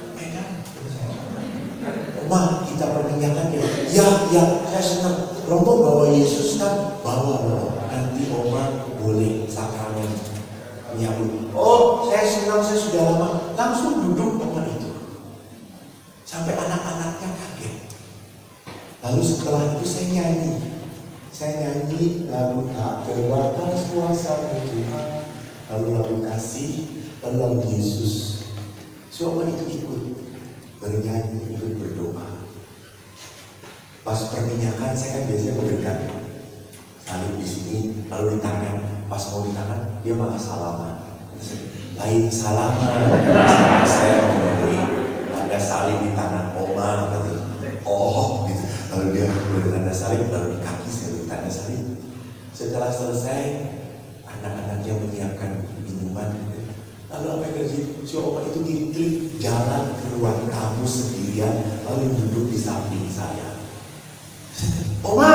A: Oma, kita perminyakan ya. Ya, saya senang. Romo bawa Yesus kan? Bawa. Nanti Oma boleh sakramen menyambut. Oh, saya senang, saya sudah lama. Langsung duduk teman itu. Sampai anak-anaknya kaget. Lalu setelah itu saya nyanyi lagu tak terbatas kuasa Tuhan, lalu lagu kasih, lalu lagu Yesus. Semua itu ikut bernyanyi, ikut berdoa. Pas perminyakan saya kan biasanya mendekat, salib di sini, lalu di tangan. Pas mau di tangan, dia malah salaman. Lain salaman, saya memberi ada salib di tangan Oma, gitu. Oh, gitu. Lalu dia bertanda salib, lalu di kaki saya bertanda salib. Setelah selesai, anak-anaknya menyiapkan minuman. Lalu apa yang terjadi? Si Oma itu diklik jalan ke ruang tamu sendirian, lalu duduk di samping saya. Oma,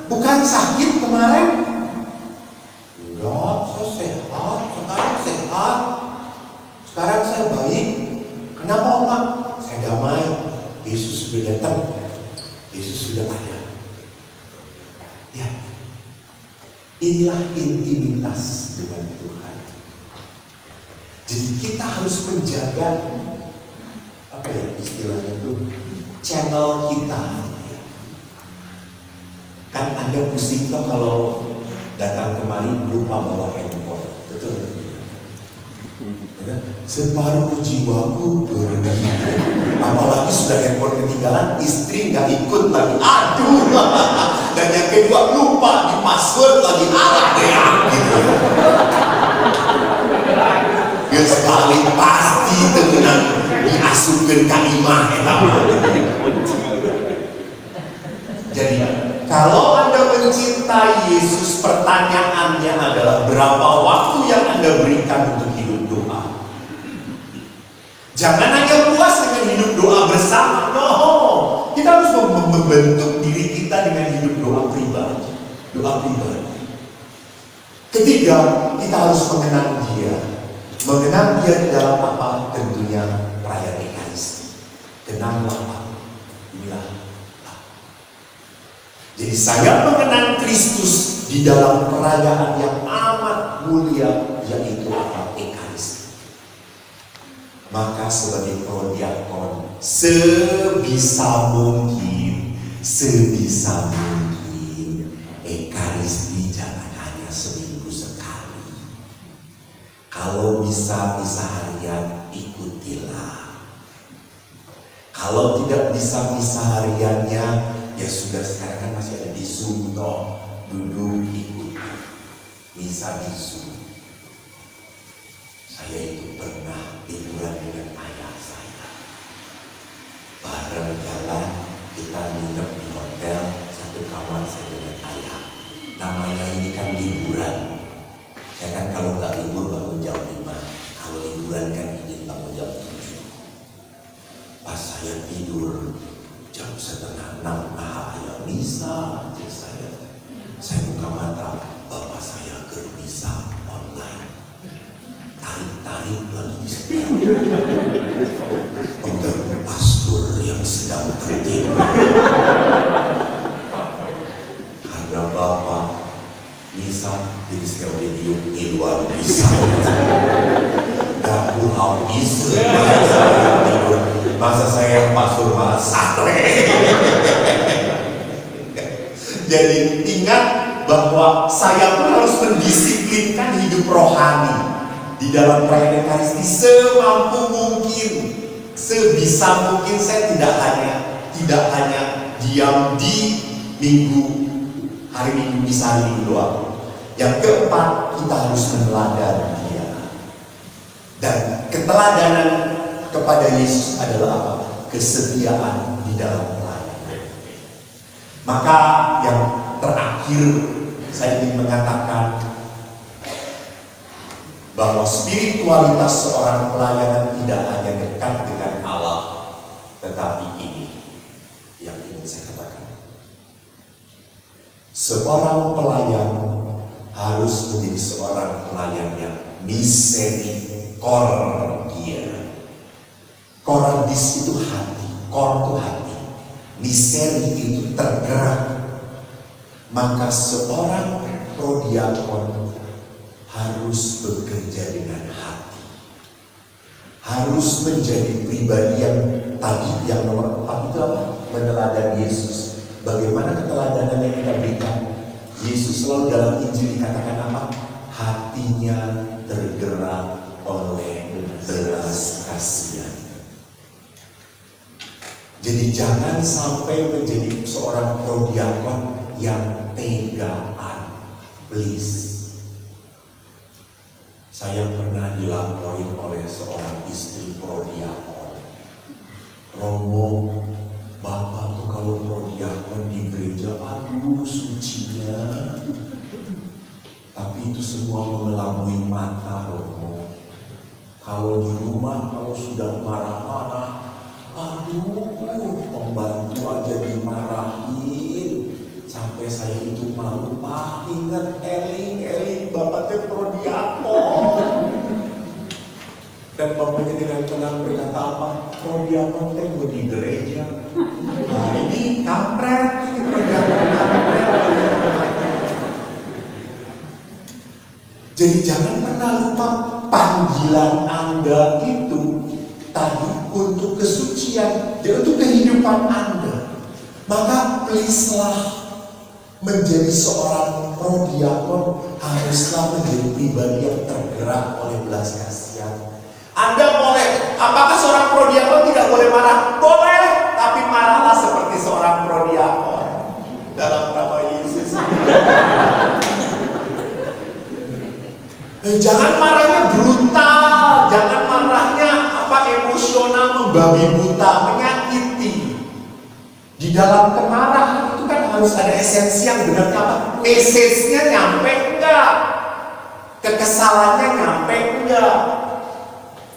A: bukan sakit kemarin? Enggak, saya sehat. Sekarang saya baik. Kenapa Oma? Saya damai. Yesus sudah datang. Yesus sudah ada. Ya, inilah intimitas dengan Tuhan. Jadi kita harus menjaga apa ya istilahnya itu, channel kita. Kan Anda pusing toh kalau datang kemari lupa bawa handphone, betul? Ya, separuh jiwaku berdiri. Apalagi sudah handphone ketinggalan, istri nggak ikut lagi. Aduh. Dan yang kedua lupa di password lagi, ya gitu. Ya sekali pasti dengan diasuhkan kalimah Jadi kalau Anda mencintai Yesus, pertanyaannya adalah berapa waktu yang Anda berikan untuk hidup doa. Jangan hanya puas dengan hidup doa bersama. No, kita harus membentuk diri kita dengan hidup doa pribadi. Ketiga, kita harus mengenang Dia. Mengenang Dia di dalam apa? Tentunya perayaan Ekaristi. Kenanglah aku. Inilah aku. Jadi saya mengenang Kristus di dalam perayaan yang amat mulia, yaitu apa? Ekaristi. Maka sebagai prodiakon, sebisa mungkin Ekaristi jangan hanya seminggu sekali. Kalau bisa harian, ikutilah. Kalau tidak bisa hariannya, ya sudah, sekarang kan masih ada di Zoom toh, duduk ikuti misa di Zoom. Saya itu pernah liburan dengan ayah saya, bareng jalan, kita nginep di hotel satu kamar saya dengan ayah. Namanya ini kan liburan. Saya kan kalau nggak libur bangun jam 5, kalau liburan kan izin bangun jam 7. Pas saya tidur jam 5:30, nah ayah misa aja saya buka mata, bapak saya ke misa online, tarik lagi setia. Untuk pastor yang sedang tertidur. Karena bapak misa jadi saya video di luar misa. Gak habis tidur. Masa saya pastor malah sate. Jadi ingat bahwa saya pun harus mendisiplinkan hidup rohani di dalam perayaan Ekaristi semampu mungkin, sebisa mungkin. Saya tidak hanya diam di hari Minggu misa hari Minggu doang. Yang keempat, kita harus meneladani dia. Dan keteladanan kepada Yesus adalah apa? Kesetiaan di dalam pelayanan. Maka yang terakhir saya ingin mengatakan bahwa spiritualitas seorang pelayanan tidak hanya dekat dengan Allah, tetapi ini yang ingin saya katakan. Seorang pelayan harus menjadi seorang pelayan yang misericordia. Cordis itu hati, cor itu hati. Miseri itu tergerak. Maka seorang prodiakon harus bekerja dengan hati. Harus menjadi pribadi yang tadi, yang nomor 4 itu apa? Meneladani Yesus. Bagaimana keteladanan yang kita berikan? Yesus selalu dalam Injil dikatakan apa? Hatinya tergerak oleh belas kasihan. Jadi jangan sampai menjadi seorang prodiakon yang tegaan, please. Saya pernah dilaporin oleh seorang istri prodiakon. Romo, bapak tuh kalau prodiakon di gereja, aduh sucinya. Tapi itu semua mengelabui mata, Romo. Kalau di rumah, kalau sudah marah-marah, aduh, pembantu aja dimarahin. Sampai saya itu malu. Ingat eling bapak teh prodiakon. Dan bapaknya dengan tenang berkata apa? Prodiakon teh di gereja. Nah ini kampret, ini prodiakon kampret. Jadi jangan pernah lupa panggilan Anda itu tadi untuk kesucian dan untuk kehidupan Anda. Maka please-lah menjadi seorang prodiakon, haruslah menjadi pribadi yang tergerak oleh belas kasihan. Anda boleh, apakah seorang prodiakon tidak boleh marah? Boleh, tapi marahlah seperti seorang prodiakon dalam nama Yesus. Jangan marahnya brutal, jangan marahnya emosional, membabi buta, menyakiti. Di dalam kemarahan itu kan harus ada esensi yang benar, apa? Message-nya nyampe enggak? Kekesalannya nyampe enggak?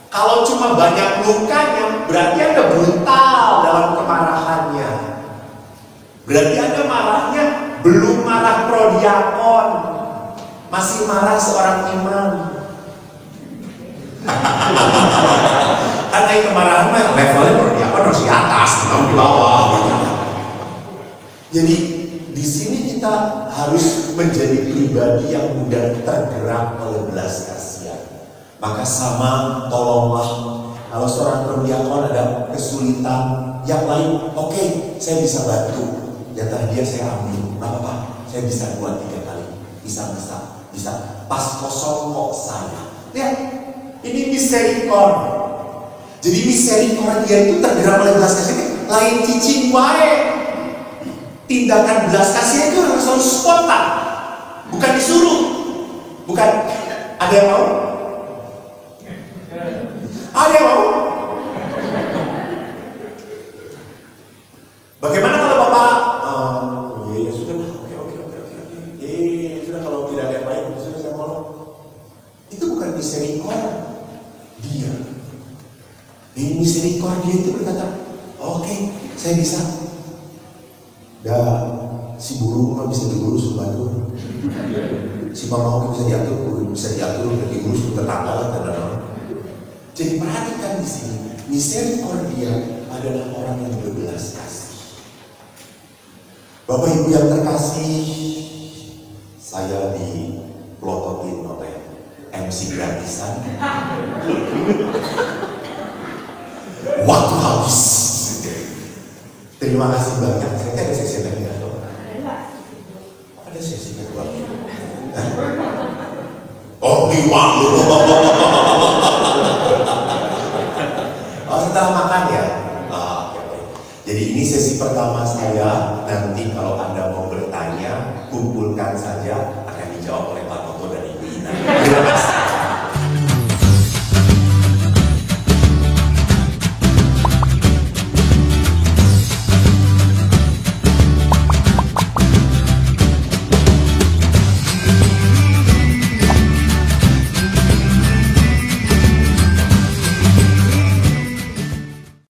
A: Kalau cuma banyak lukanya, berarti Anda brutal dalam kemarahannya. Berarti Anda marahnya belum marah prodiakon, masih marah seorang imam. Karena kemarahan levelnya prodiakon harus di atas, bukan di bawah. Jadi di sini kita harus menjadi pribadi yang mudah tergerak oleh belas kasihan. Maka sama, tolonglah. Kalau seorang perdiakon ada kesulitan, yang lain, oke, saya bisa bantu. Jatah dia saya ambil, nggak apa-apa, saya bisa 2-3 kali, bisa. Pas kosong kok saya. Lihat, ini misericordia. Jadi misericordia itu tergerak oleh belas kasihan, lain cicing wae. Tindakan belas kasihan itu harus selalu spontan, bukan disuruh, bukan. Ada yang mau? Ada yang mau? Bagaimana kalau Bapak? Ya sudah, oke. Ya sudah, kalau tidak ada yang lain, sudah saya mau. Itu bukan misericordia. Ini misericordia itu berkata, oke, saya bisa. Si burung mah bisa diurus bantu. Si mama bisa diatur, diurus tetangga lah dan Jadi perhatikan di sini, misericordia adalah orang yang berbelas kasih. Bapak Ibu yang terkasih, saya dipelototin oleh MC gratisan. Waktu habis. Terima kasih banyak. Saya ada sesi lagi atau? Ada sesi kedua. Oh, iwang lu. Setelah makan ya. Oke. Jadi ini sesi pertama saya. Nanti kalau Anda mau bertanya, kumpulkan saja.